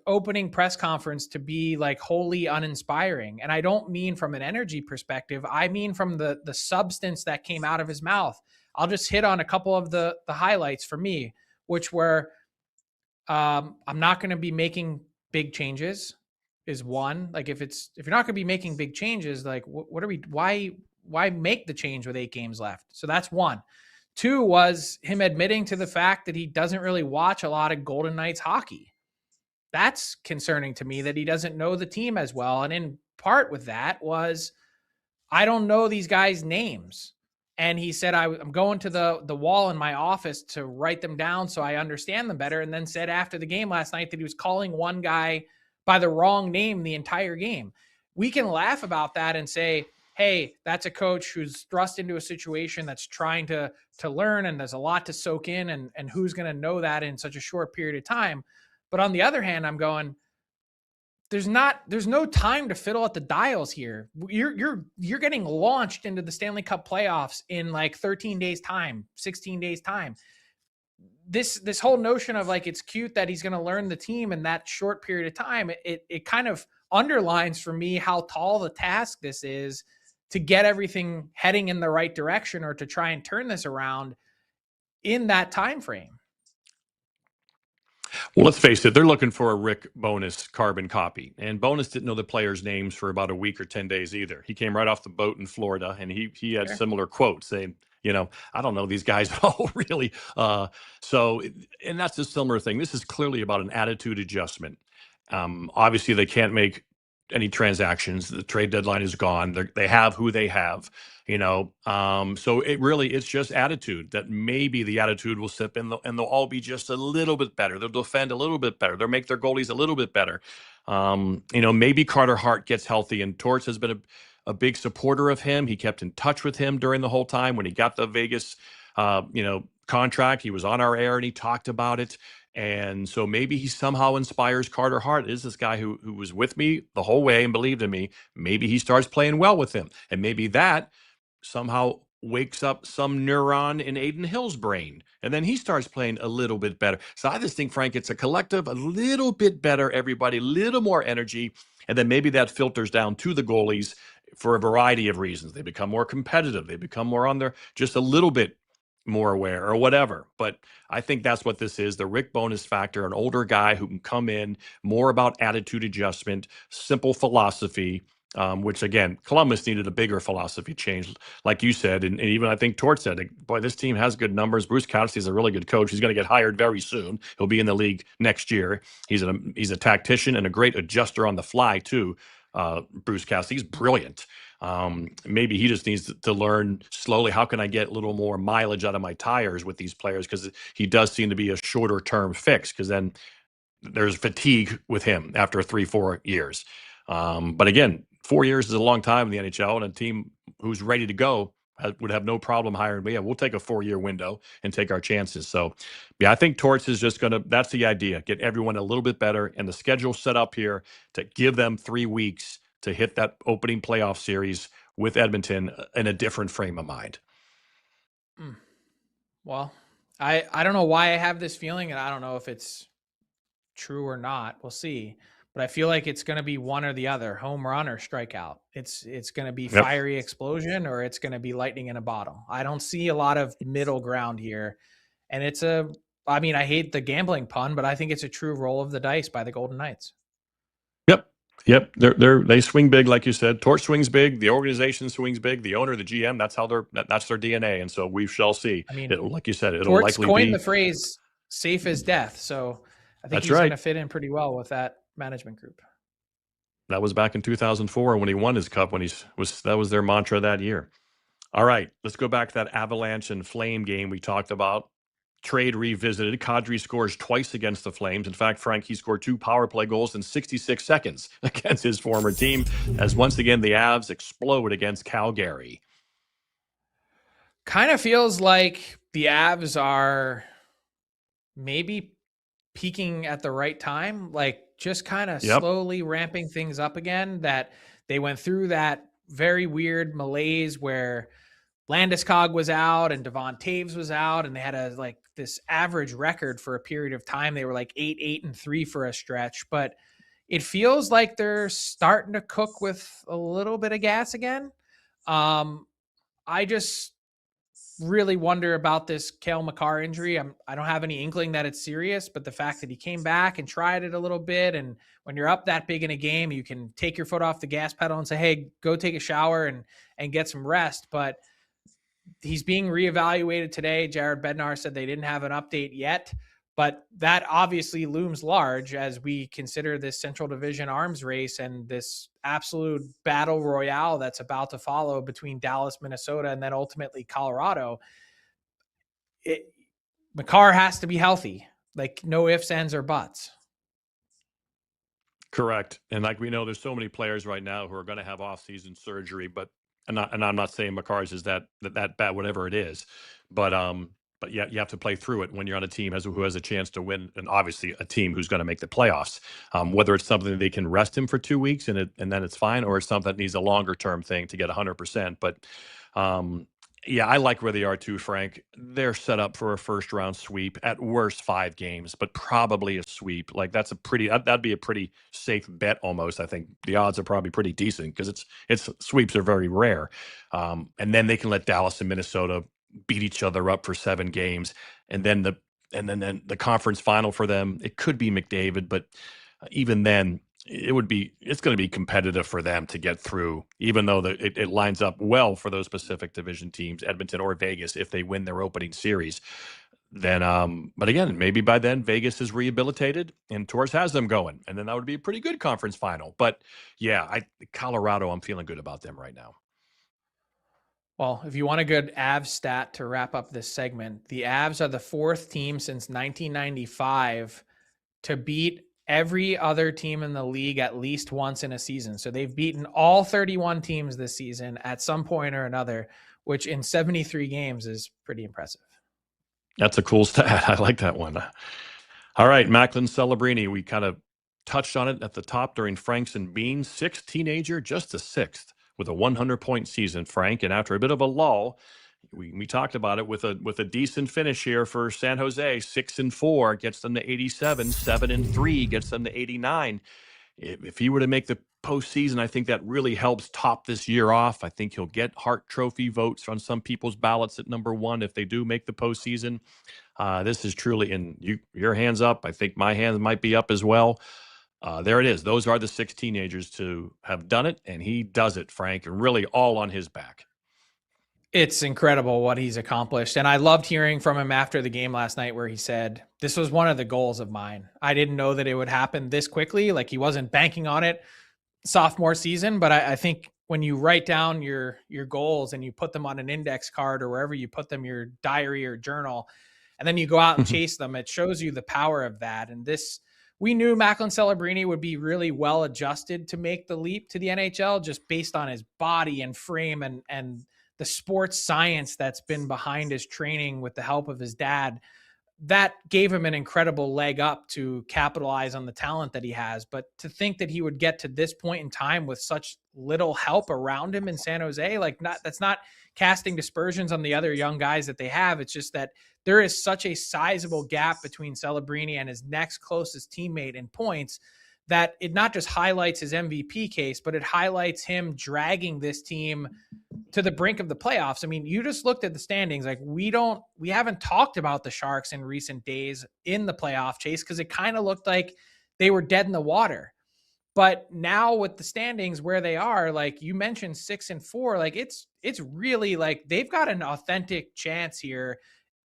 opening press conference to be like wholly uninspiring. And I don't mean from an energy perspective. I mean from the substance that came out of his mouth. I'll just hit on a couple of the highlights for me, which were I'm not going to be making big changes. Is one. Like, if you're not going to be making big changes, like what are we, why make the change with 8 games left? So that's one. 2 was him admitting to the fact that he doesn't really watch a lot of Golden Knights hockey. That's concerning to me, that he doesn't know the team as well. And in part with that was, I don't know these guys' names. And he said, I'm going to the wall in my office to write them down so I understand them better. And then said after the game last night that he was calling one guy by the wrong name the entire game. We can laugh about that and say, hey, that's a coach who's thrust into a situation that's trying to learn, and there's a lot to soak in, and who's going to know that in such a short period of time. But on the other hand, I'm going, there's no time to fiddle at the dials here. You're getting launched into the Stanley Cup playoffs in like 13 days time, 16 days time. This whole notion of like, it's cute that he's going to learn the team in that short period of time, it kind of underlines for me how tall the task this is to get everything heading in the right direction, or to try and turn this around in that time frame. Well, let's face it, they're looking for a Rick Bowness carbon copy. And Bowness didn't know the players' names for about a week or 10 days either. He came right off the boat in Florida, and he had Sure. similar quotes saying, I don't know these guys at all, really. And that's a similar thing. This is clearly about an attitude adjustment. Obviously, they can't make any transactions. The trade deadline is gone. They have who they have. So it's just attitude, that maybe the attitude will slip in, and they'll all be just a little bit better. They'll defend a little bit better. They'll make their goalies a little bit better. Maybe Carter Hart gets healthy, and Torts has been a big supporter of him. He kept in touch with him during the whole time when he got the Vegas, contract. He was on our air and he talked about it. And so maybe he somehow inspires Carter Hart. Is this guy who was with me the whole way and believed in me? Maybe he starts playing well with him, and maybe that somehow wakes up some neuron in Aiden Hill's brain, and then he starts playing a little bit better. So I just think, Frank, it's a collective, a little bit better, everybody, a little more energy, and then maybe that filters down to the goalies for a variety of reasons. They become more competitive. They become more on their, just a little bit more aware or whatever. But I think that's what this is, the Rick Bowness factor, an older guy who can come in, more about attitude adjustment, simple philosophy, which, again, Columbus needed a bigger philosophy change, like you said. And even I think Torts said, boy, this team has good numbers. Bruce Cassidy is a really good coach. He's going to get hired very soon. He'll be in the league next year. He's a tactician and a great adjuster on the fly, too. Bruce Cassidy, he's brilliant. Maybe he just needs to learn slowly, how can I get a little more mileage out of my tires with these players, because he does seem to be a shorter term fix, because then there's fatigue with him after 3-4 years. But again, 4 years is a long time in the NHL, and a team who's ready to go would have no problem hiring me. Yeah, we'll take a 4-year window and take our chances. So, yeah, I think Torts is just that's the idea, get everyone a little bit better, and the schedule set up here to give them 3 weeks to hit that opening playoff series with Edmonton in a different frame of mind. Well, I don't know why I have this feeling, and I don't know if it's true or not. We'll see. But I feel like it's going to be one or the other, home run or strikeout. It's going to be fiery explosion, or it's going to be lightning in a bottle. I don't see a lot of middle ground here. And I hate the gambling pun, but I think it's a true roll of the dice by the Golden Knights. Yep. They swing big, like you said. Torch swings big. The organization swings big. The owner, the GM, that's their DNA. And so we shall see. Like you said, it'll Torts likely coined be the phrase "safe as death." So I think he's right. going to fit in pretty well with that management group. That was back in 2004 when he won his cup. That was their mantra that year. All right, let's go back to that Avalanche and Flame game we talked about. Trade revisited. Kadri scores twice against the Flames. In fact, Frank, he scored 2 power play goals in 66 seconds against his former team, as once again the Avs explode against Calgary. Kind of feels like the Avs are maybe peaking at the right time, like just kind of slowly ramping things up again. That they went through that very weird malaise where Landeskog was out and Devon Taves was out, and they had this average record for a period of time. They were like 8-3 for a stretch, but it feels like they're starting to cook with a little bit of gas again. I just really wonder about this Cale Makar injury. I don't have any inkling that it's serious, but the fact that he came back and tried it a little bit, and when you're up that big in a game, you can take your foot off the gas pedal and say, hey, go take a shower and get some rest. But he's being reevaluated today. Jared Bednar said they didn't have an update yet, but that obviously looms large as we consider this Central Division arms race and this absolute battle royale that's about to follow between Dallas, Minnesota, and then ultimately Colorado. Makar has to be healthy, like no ifs, ands, or buts. Correct. And like we know, there's so many players right now who are going to have off-season surgery, but and I'm not saying Makar's is that bad, whatever it is, but but yet you have to play through it when you're on a team who has a chance to win, and obviously a team who's going to make the playoffs. Whether it's something that they can rest him for 2 weeks and then it's fine, or it's something that needs a longer term thing to get 100%. But yeah, I like where they are too, Frank. They're set up for a first round sweep, at worst 5 games, but probably a sweep. Like that'd be a pretty safe bet almost. I think the odds are probably pretty decent because it's sweeps are very rare. And then they can let Dallas and Minnesota beat each other up for 7 games, and then then the conference final for them, it could be McDavid, but even then it's going to be competitive for them to get through, even though it lines up well for those Pacific Division teams, Edmonton or Vegas, if they win their opening series. Then, but again, maybe by then Vegas is rehabilitated and Torts has them going, and then that would be a pretty good conference final. But yeah, Colorado, I'm feeling good about them right now. Well, if you want a good Avs stat to wrap up this segment, the Avs are the 4th team since 1995 to beat every other team in the league at least once in a season. So they've beaten all 31 teams this season at some point or another, which in 73 games is pretty impressive. That's a cool stat. I like that one. All right, Macklin Celebrini. We kind of touched on it at the top during Frank's and Beans. 6th teenager, just a 6th with a 100-point season, Frank. And after a bit of a lull, we talked about it with a decent finish here for San Jose. 6-4 gets them to 87. 7-3 gets them to 89. If he were to make the postseason, I think that really helps top this year off. I think he'll get Hart Trophy votes on some people's ballots at number 1 if they do make the postseason. This is truly in your hands up. I think my hands might be up as well. There it is. Those are the 6 teenagers to have done it, and he does it, Frank, and really all on his back. It's incredible what he's accomplished. And I loved hearing from him after the game last night where he said, this was one of the goals of mine. I didn't know that it would happen this quickly. Like he wasn't banking on it sophomore season, but I think when you write down your goals and you put them on an index card or wherever you put them, your diary or journal, and then you go out and chase them, it shows you the power of that. And we knew Macklin Celebrini would be really well adjusted to make the leap to the NHL just based on his body and frame and the sports science that's been behind his training with the help of his dad. That gave him an incredible leg up to capitalize on the talent that he has. But to think that he would get to this point in time with such little help around him in San Jose, that's not casting dispersions on the other young guys that they have. It's just that there is such a sizable gap between Celebrini and his next closest teammate in points that it not just highlights his MVP case, but it highlights him dragging this team to the brink of the playoffs. I mean, you just looked at the standings. Like we haven't talked about the Sharks in recent days in the playoff chase because it kind of looked like they were dead in the water. But now with the standings where they are, like you mentioned 6-4, like it's really like they've got an authentic chance here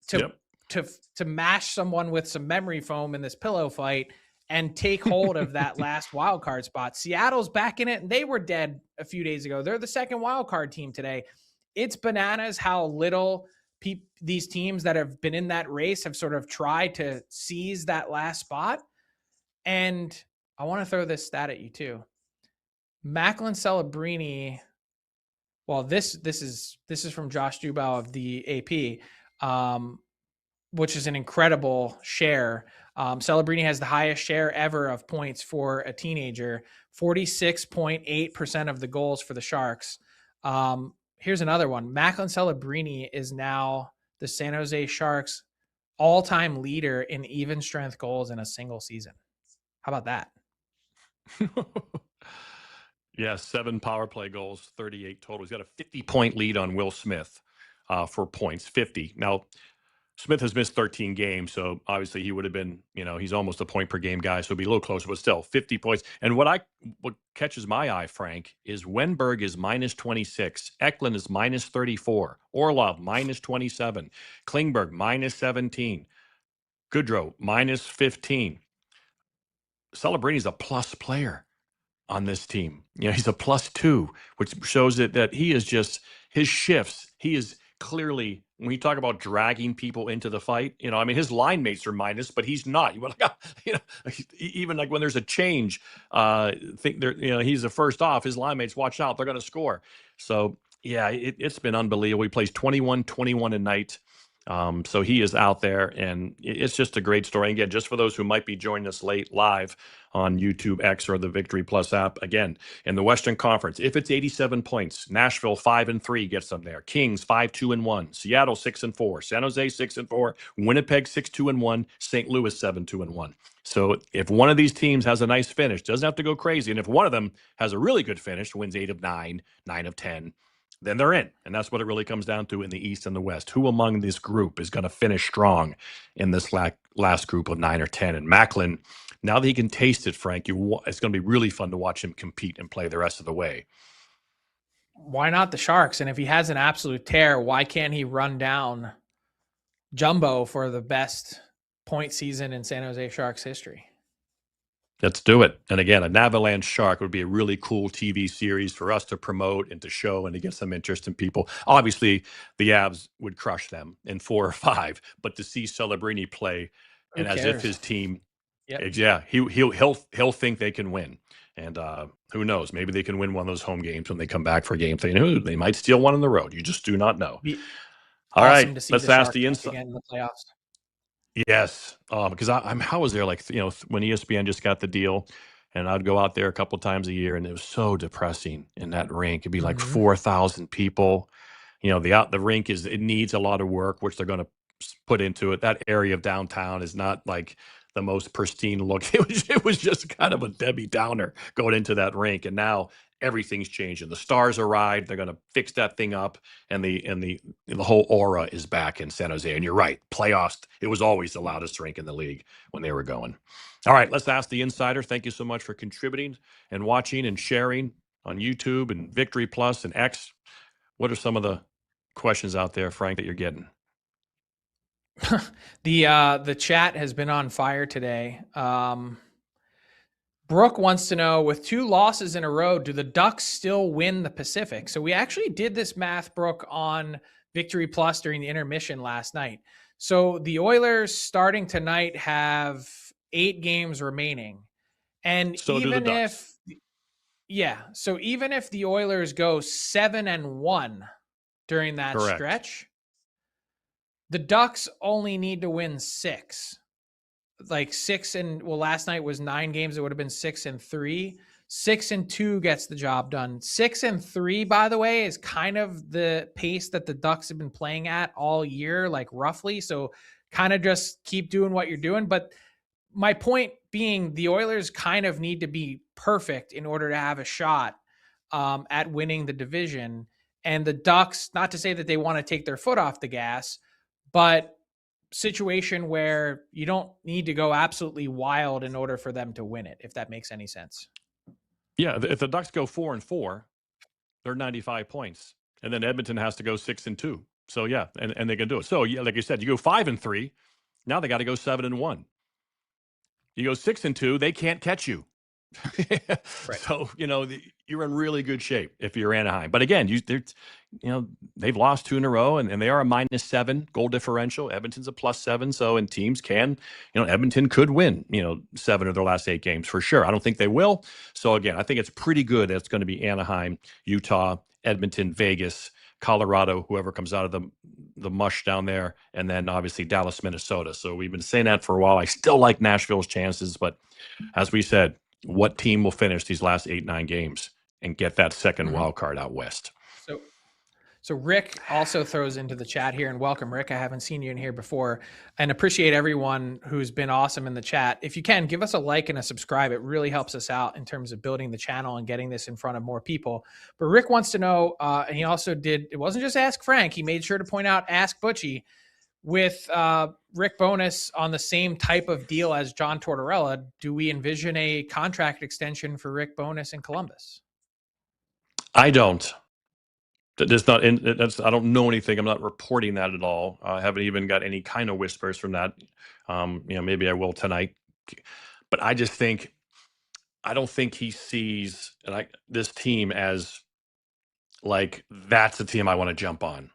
to mash someone with some memory foam in this pillow fight and take hold of that last wild card spot. Seattle's back in it, and they were dead a few days ago. They're the second wild card team today. It's bananas how little these teams that have been in that race have sort of tried to seize that last spot. And I want to throw this stat at you too. Macklin Celebrini. Well, this is from Josh Dubow of the AP, which is an incredible share. Celebrini has the highest share ever of points for a teenager, 46.8% of the goals for the Sharks. Here's another one. Macklin Celebrini is now the San Jose Sharks all-time leader in even strength goals in a single season. How about that? Yeah, 7 power play goals, 38 total. He's got a 50-point lead on Will Smith for points, 50. Now, Smith has missed 13 games, so obviously he would have been, he's almost a point per game guy, so it'd be a little closer, but still 50 points. And what catches my eye, Frank, is Wenberg is minus 26, Eklund is minus 34, Orlov minus 27, Klingberg minus 17, Goodrow minus 15. Celebrini a plus player on this team. He's a +2, which shows that he is just his shifts. He is clearly, when you talk about dragging people into the fight, his line mates are minus, but he's not. Even like when there's a change, he's the first off. His line mates, watch out, they're going to score. So yeah, it's been unbelievable. He plays 21 a night. So he is out there, and it's just a great story. Again, just for those who might be joining us late live on YouTube X or the Victory Plus app, again, in the Western Conference, if it's 87 points, Nashville 5-3 gets them there. Kings 5-2-1, Seattle 6-4, San Jose 6-4, Winnipeg 6-2-1, St. Louis 7-2-1. So if one of these teams has a nice finish, doesn't have to go crazy, and if one of them has a really good finish, wins 8 of 9, 9 of 10, then they're in. And that's what it really comes down to in the East and the West. Who among this group is going to finish strong in this last group of 9 or 10? And Macklin, now that he can taste it, Frank, it's going to be really fun to watch him compete and play the rest of the way. Why not the Sharks? And if he has an absolute tear, why can't he run down Jumbo for the best point season in San Jose Sharks history? Let's do it. And again, an Avalanche Shark would be a really cool TV series for us to promote and to show and to get some interest in people. Obviously, the Avs would crush them in 4 or 5, but to see Celebrini play and as if his team, Yep. yeah, he'll think they can win. And who knows? Maybe they can win one of those home games when they come back for a game. They might steal one on the road. You just do not know. All awesome right, to see let's the ask Sharks the inside again in the playoffs. Yes, because I was there like when ESPN just got the deal, and I'd go out there a couple times a year, and it was so depressing in that rink. It'd be like 4,000 people. The rink it needs a lot of work, which they're going to put into it. That area of downtown is not like the most pristine look. It was just kind of a Debbie Downer going into that rink, and now everything's changing. The stars arrived. They're going to fix that thing up, and the whole aura is back in San Jose. And you're right, playoffs. It was always the loudest rink in the league when they were going. All right, let's ask the insider. Thank you so much for contributing and watching and sharing on YouTube and Victory Plus and X. What are some of the questions out there, Frank, that you're getting? The chat has been on fire today. Brooke wants to know, with 2 losses in a row, do the Ducks still win the Pacific? So we actually did this math, Brooke, on Victory Plus during the intermission last night. So the Oilers starting tonight have 8 games remaining. And so even if the Oilers go 7-1 during that stretch, the Ducks only need to win 6. Like 6 and last night was 9 games. It would have been 6-3. 6-2 gets the job done. 6-3, by the way, is kind of the pace that the Ducks have been playing at all year, like roughly. So kind of just keep doing what you're doing. But my point being, the Oilers kind of need to be perfect in order to have a shot at winning the division. And the Ducks, not to say that they want to take their foot off the gas, but situation where you don't need to go absolutely wild in order for them to win it, if that makes any sense. Yeah, if the Ducks go 4-4, they're 95 points, and then Edmonton has to go 6-2. So yeah, and they can do it. So yeah, like you said, you go 5-3, now they got to go 7-1. You go 6-2, they can't catch you. Right. So you're in really good shape if you're Anaheim. But again, they've lost 2 in a row, and they are a -7 goal differential. Edmonton's a +7. So, and teams can, Edmonton could win, 7 of their last 8 games for sure. I don't think they will. So again, I think it's pretty good that it's going to be Anaheim, Utah, Edmonton, Vegas, Colorado, whoever comes out of the mush down there, and then obviously Dallas, Minnesota. So we've been saying that for a while. I still like Nashville's chances, but as we said, what team will finish these last 8-9 games and get that second wild card out west? So Rick also throws into the chat here, and welcome, Rick. I haven't seen you in here before, and appreciate everyone who's been awesome in the chat. If you can, give us a like and a subscribe. It really helps us out in terms of building the channel and getting this in front of more people. But Rick wants to know, and he also did, it wasn't just Ask Frank. He made sure to point out Ask Butchie. With Rick Bowness on the same type of deal as John Tortorella, do we envision a contract extension for Rick Bowness in Columbus? I don't. That's not. I don't know anything. I'm not reporting that at all. I haven't even got any kind of whispers from that. Maybe I will tonight. But I just think I don't think he sees this team as like that's the team I want to jump on.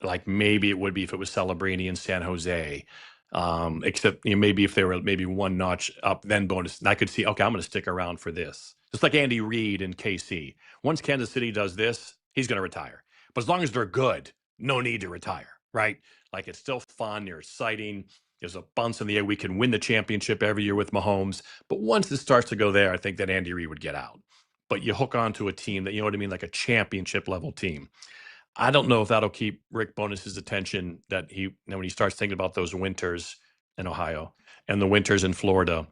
Like maybe it would be if it was Celebrini in San Jose. Except maybe if they were maybe one notch up, then bonus. And I could see, okay, I'm going to stick around for this. Just like Andy Reid and KC. Once Kansas City does this, he's going to retire. But as long as they're good, no need to retire, right? Like it's still fun, they're exciting. There's a bounce in the air. We can win the championship every year with Mahomes. But once it starts to go there, I think that Andy Reid would get out. But you hook onto a team that, you know what I mean, like a championship level team. I don't know if that'll keep Rick Bonus's attention that he, when he starts thinking about those winters in Ohio and the winters in Florida.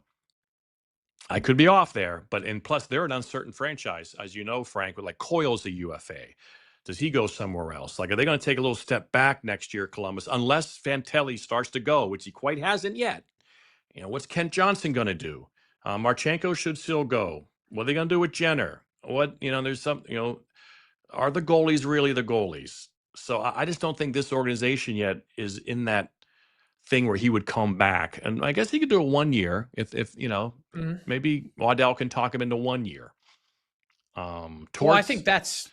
I could be off there, but and plus they're an uncertain franchise, as you know, Frank. With like Coyle's a UFA. Does he go somewhere else? Like, are they going to take a little step back next year, Columbus? Unless Fantelli starts to go, which he quite hasn't yet. What's Kent Johnson going to do? Marchenko should still go. What are they going to do with Jenner? There's some, are the goalies really the goalies? So I just don't think this organization yet is in that thing where he would come back. And I guess he could do it 1 year if maybe Waddell can talk him into 1 year. Torts, well, I think that's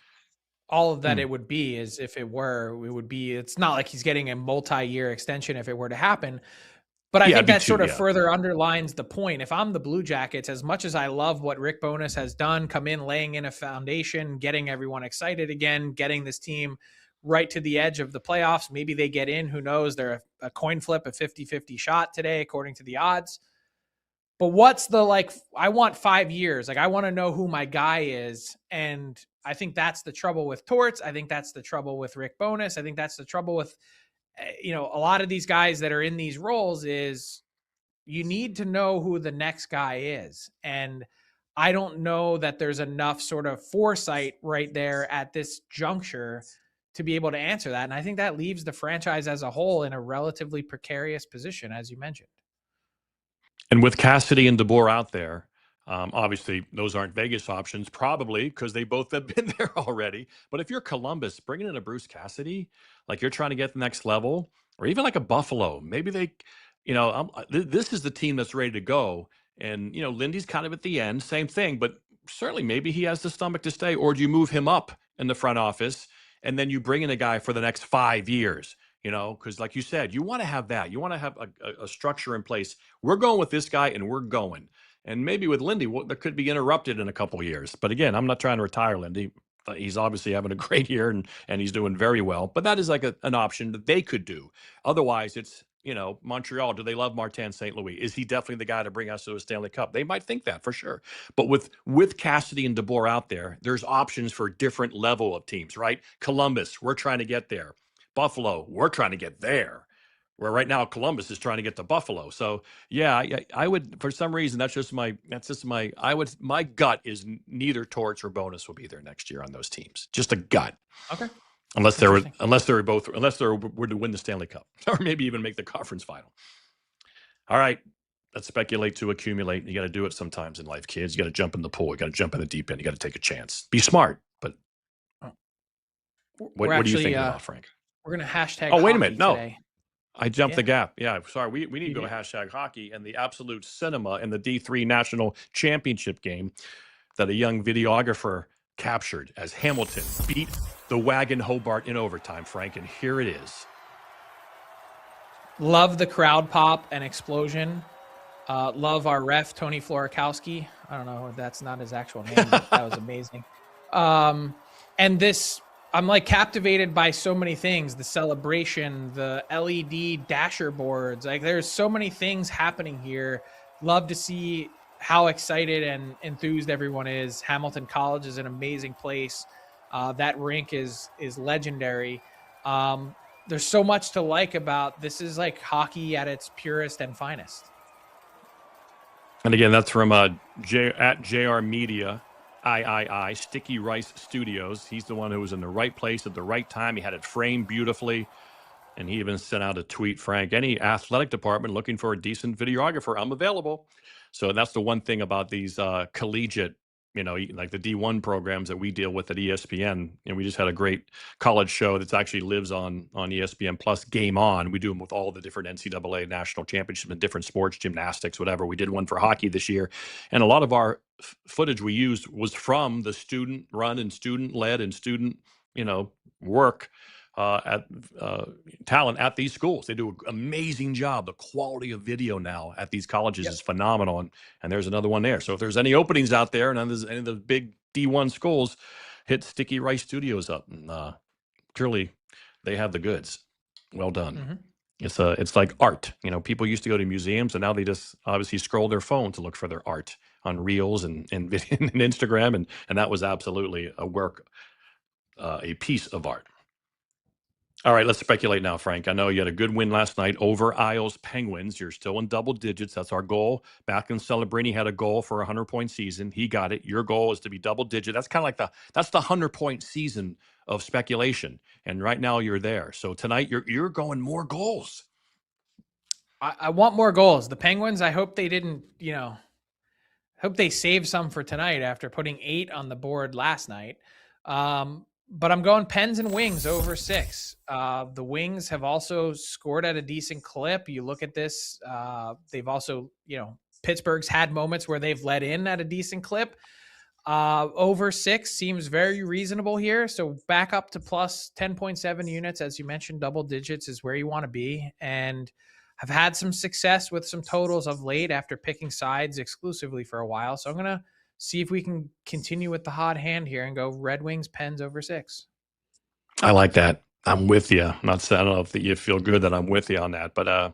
all of that it would be is if it would be, it's not like he's getting a multi-year extension if it were to happen. But I think that sort of further underlines the point. If I'm the Blue Jackets, as much as I love what Rick Bowness has done, come in, laying in a foundation, getting everyone excited again, getting this team right to the edge of the playoffs. Maybe they get in, who knows? They're a coin flip, a 50-50 shot today, according to the odds. But what's I want 5 years. Like, I want to know who my guy is. And I think that's the trouble with Torts. I think that's the trouble with Rick Bowness. I think that's the trouble with, a lot of these guys that are in these roles is you need to know who the next guy is. And I don't know that there's enough sort of foresight right there at this juncture to be able to answer that. And I think that leaves the franchise as a whole in a relatively precarious position, as you mentioned. And with Cassidy and DeBoer out there, obviously those aren't Vegas options, probably because they both have been there already. But if you're Columbus, bringing in a Bruce Cassidy, like you're trying to get the next level, or even like a Buffalo, maybe they, this is the team that's ready to go. And, Lindy's kind of at the end, same thing, but certainly maybe he has the stomach to stay. Or do you move him up in the front office and then you bring in a guy for the next 5 years? Because like you said, you want to have that. You want to have a structure in place. We're going with this guy and we're going. And maybe with Lindy, that could be interrupted in a couple of years. But again, I'm not trying to retire Lindy. He's obviously having a great year and he's doing very well. But that is like an option that they could do. Otherwise, it's, Montreal, do they love Martin St. Louis? Is he definitely the guy to bring us to a Stanley Cup? They might think that for sure. But with Cassidy and DeBoer out there, there's options for different level of teams, right? Columbus, we're trying to get there. Buffalo, we're trying to get there. Where right now Columbus is trying to get to Buffalo. So yeah, I would, for some reason, my gut is neither Torts or Bonus will be there next year on those teams. Just a gut. Okay. Unless they were to win the Stanley Cup or maybe even make the conference final. All right. Let's speculate to accumulate. You got to do it sometimes in life, kids. You got to jump in the pool. You got to jump in the deep end. You got to take a chance. Be smart. But what do you think about, Frank? We're going to hashtag. Oh, wait a minute. No. Today. I jumped the gap. Yeah, sorry. We need to go hashtag hockey and the absolute cinema in the D3 National Championship game that a young videographer captured as Hamilton beat the Wagon Hobart in overtime, Frank. And here it is. Love the crowd pop and explosion. Love our ref, Tony Florikowski. I don't know if that's not his actual name, but that was amazing. And this, I'm captivated by so many things, the celebration, the LED dasher boards. There's so many things happening here. Love to see how excited and enthused everyone is. Hamilton College is an amazing place. That rink is legendary. There's so much to like about this. Is like hockey at its purest and finest. And again, that's from at JR Media. Sticky Rice Studios. He's the one who was in the right place at the right time. He had it framed beautifully. And he even sent out a tweet, Frank, any athletic department looking for a decent videographer, I'm available. So that's the one thing about these collegiate, like the D1 programs that we deal with at ESPN. And we just had a great college show that actually lives on ESPN Plus, Game On. We do them with all the different NCAA national championships and different sports, gymnastics, whatever. We did one for hockey this year. And a lot of our footage we used was from the student run and student led and student, work at talent at these schools. They do an amazing job. The quality of video now at these colleges is phenomenal. And there's another one there. So if there's any openings out there and there's any of the big D1 schools, hit Sticky Rice Studios up. And truly, they have the goods. Well done. Mhm. It's like art. People used to go to museums, and now they just obviously scroll their phone to look for their art on Reels and and Instagram, and that was absolutely a work, a piece of art. All right, let's speculate now, Frank. I know you had a good win last night over Isles Penguins. You're still in double digits. That's our goal. Macklin Celebrini had a goal for a 100-point season. He got it. Your goal is to be double digit. That's kind of like that's the 100-point season of speculation. And right now you're there. So tonight you're going more goals. I want more goals. The Penguins, I hope they didn't, hope they saved some for tonight after putting 8 on the board last night. But I'm going Pens and Wings over 6. The Wings have also scored at a decent clip. You look at this, they've also, Pittsburgh's had moments where they've let in at a decent clip. Over 6 seems very reasonable here. So back up to plus 10.7 units. As you mentioned, double digits is where you want to be. And I've had some success with some totals of late after picking sides exclusively for a while. So I'm going to see if we can continue with the hot hand here and go Red Wings, Pens over 6. I like that. I'm with you. I don't know if you feel good that I'm with you on that, but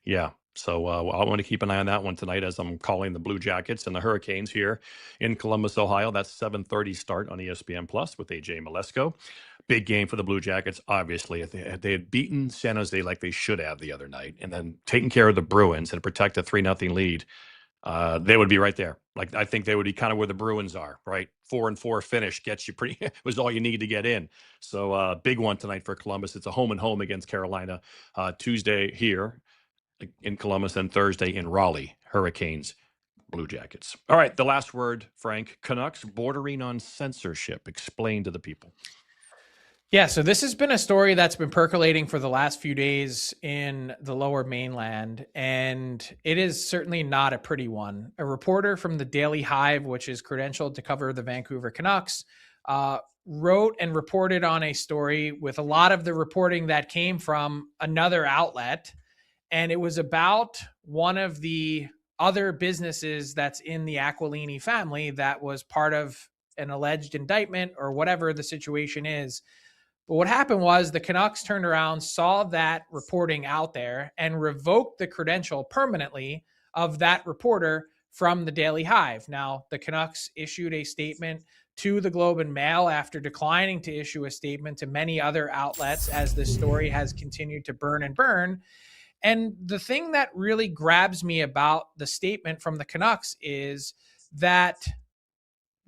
yeah. So I want to keep an eye on that one tonight as I'm calling the Blue Jackets and the Hurricanes here in Columbus, Ohio. That's 7:30 start on ESPN Plus with AJ Malesko. Big game for the Blue Jackets. Obviously, if they had beaten San Jose like they should have the other night, and then taken care of the Bruins and protect a 3-0 lead, they would be right there. Like, I think they would be kind of where the Bruins are, right? 4-4 finish gets you pretty was all you need to get in. So big one tonight for Columbus. It's a home and home against Carolina. Tuesday here in Columbus and Thursday in Raleigh. Hurricanes, Blue Jackets. All right, the last word, Frank. Canucks bordering on censorship. Explain to the people. Yeah, so this has been a story that's been percolating for the last few days in the lower mainland, and it is certainly not a pretty one. A reporter from the Daily Hive, which is credentialed to cover the Vancouver Canucks, wrote and reported on a story with a lot of the reporting that came from another outlet, and it was about one of the other businesses that's in the Aquilini family that was part of an alleged indictment or whatever the situation is. But what happened was the Canucks turned around, saw that reporting out there, and revoked the credential permanently of that reporter from the Daily Hive. Now, the Canucks issued a statement to the Globe and Mail after declining to issue a statement to many other outlets as this story has continued to burn and burn. And the thing that really grabs me about the statement from the Canucks is that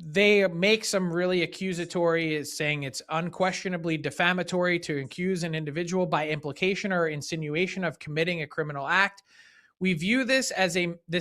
they make some really accusatory, saying it's unquestionably defamatory to accuse an individual by implication or insinuation of committing a criminal act. We view this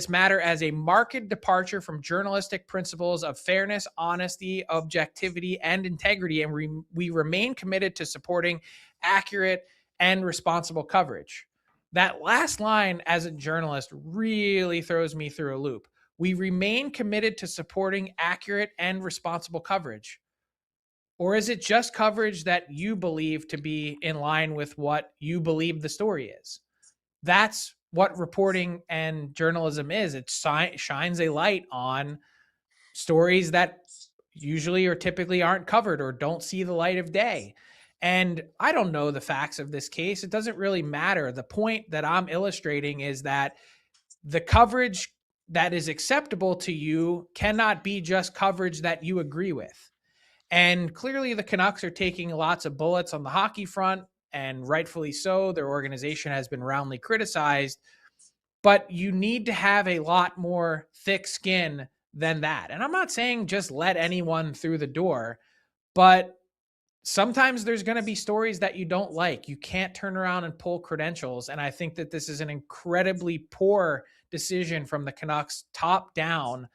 matter as a marked departure from journalistic principles of fairness, honesty, objectivity, and integrity, and we remain committed to supporting accurate and responsible coverage. That last line, as a journalist, really throws me through a loop. We remain committed to supporting accurate and responsible coverage. Or is it just coverage that you believe to be in line with what you believe the story is? That's what reporting and journalism is. It shines a light on stories that usually or typically aren't covered or don't see the light of day. And I don't know the facts of this case. It doesn't really matter. The point that I'm illustrating is that the coverage that is acceptable to you cannot be just coverage that you agree with. And clearly the Canucks are taking lots of bullets on the hockey front, and rightfully so. Their organization has been roundly criticized, but you need to have a lot more thick skin than that. And I'm not saying just let anyone through the door, but sometimes there's going to be stories that you don't like. You can't turn around and pull credentials. And I think that this is an incredibly poor decision from the Canucks top down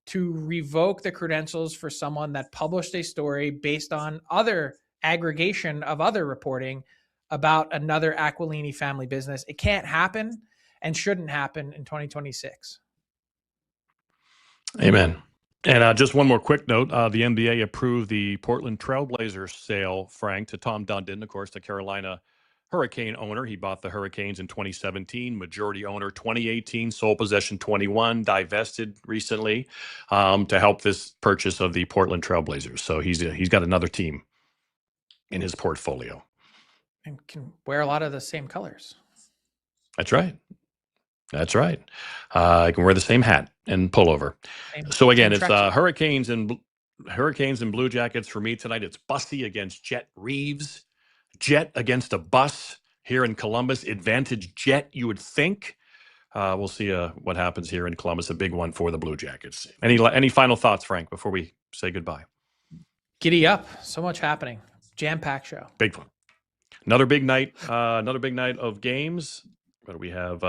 to revoke the credentials for someone that published a story based on other aggregation of other reporting about another Aquilini family business. It can't happen and shouldn't happen in 2026. Amen. And just one more quick note. The NBA approved the Portland Trailblazers sale, Frank, to Tom Dundon, of course, the Carolina Hurricane owner. He bought the Hurricanes in 2017, majority owner 2018, sole possession 21, divested recently to help this purchase of the Portland Trailblazers. So he's got another team in his portfolio. and can wear a lot of the same colors. That's right. That's right. I can wear the same hat and pullover. So again, it's Hurricanes and Blue Jackets for me tonight. It's Bussy against Jet Reeves. Jet against a bus here in Columbus. Advantage Jet, you would think. We'll see what happens here in Columbus. A big one for the Blue Jackets. Any final thoughts, Frank, before we say goodbye? Giddy up. So much happening. Jam-packed show. Big one. Another big night. Another big night of games. But we have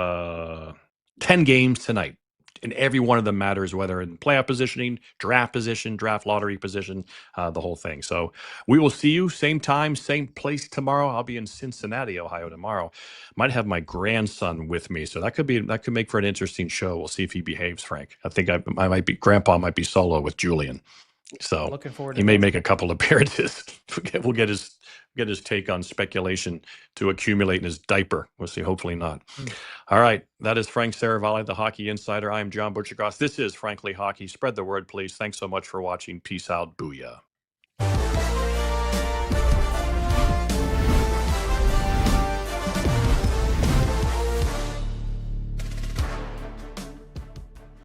10 games tonight. And every one of them matters, whether in playoff positioning, draft position, draft lottery position, the whole thing. So we will see you same time, same place tomorrow. I'll be in Cincinnati, Ohio tomorrow. Might have my grandson with me, so that could make for an interesting show. We'll see if he behaves, Frank. I think Grandpa might be solo with Julian. So looking forward to he may make a couple appearances. We'll get his take on speculation to accumulate in his diaper. We'll see. Hopefully not. All right. That is Frank Seravalli, the Hockey Insider. I am John Buccigross. This is Frankly Hockey. Spread the word, please. Thanks so much for watching. Peace out. Booyah.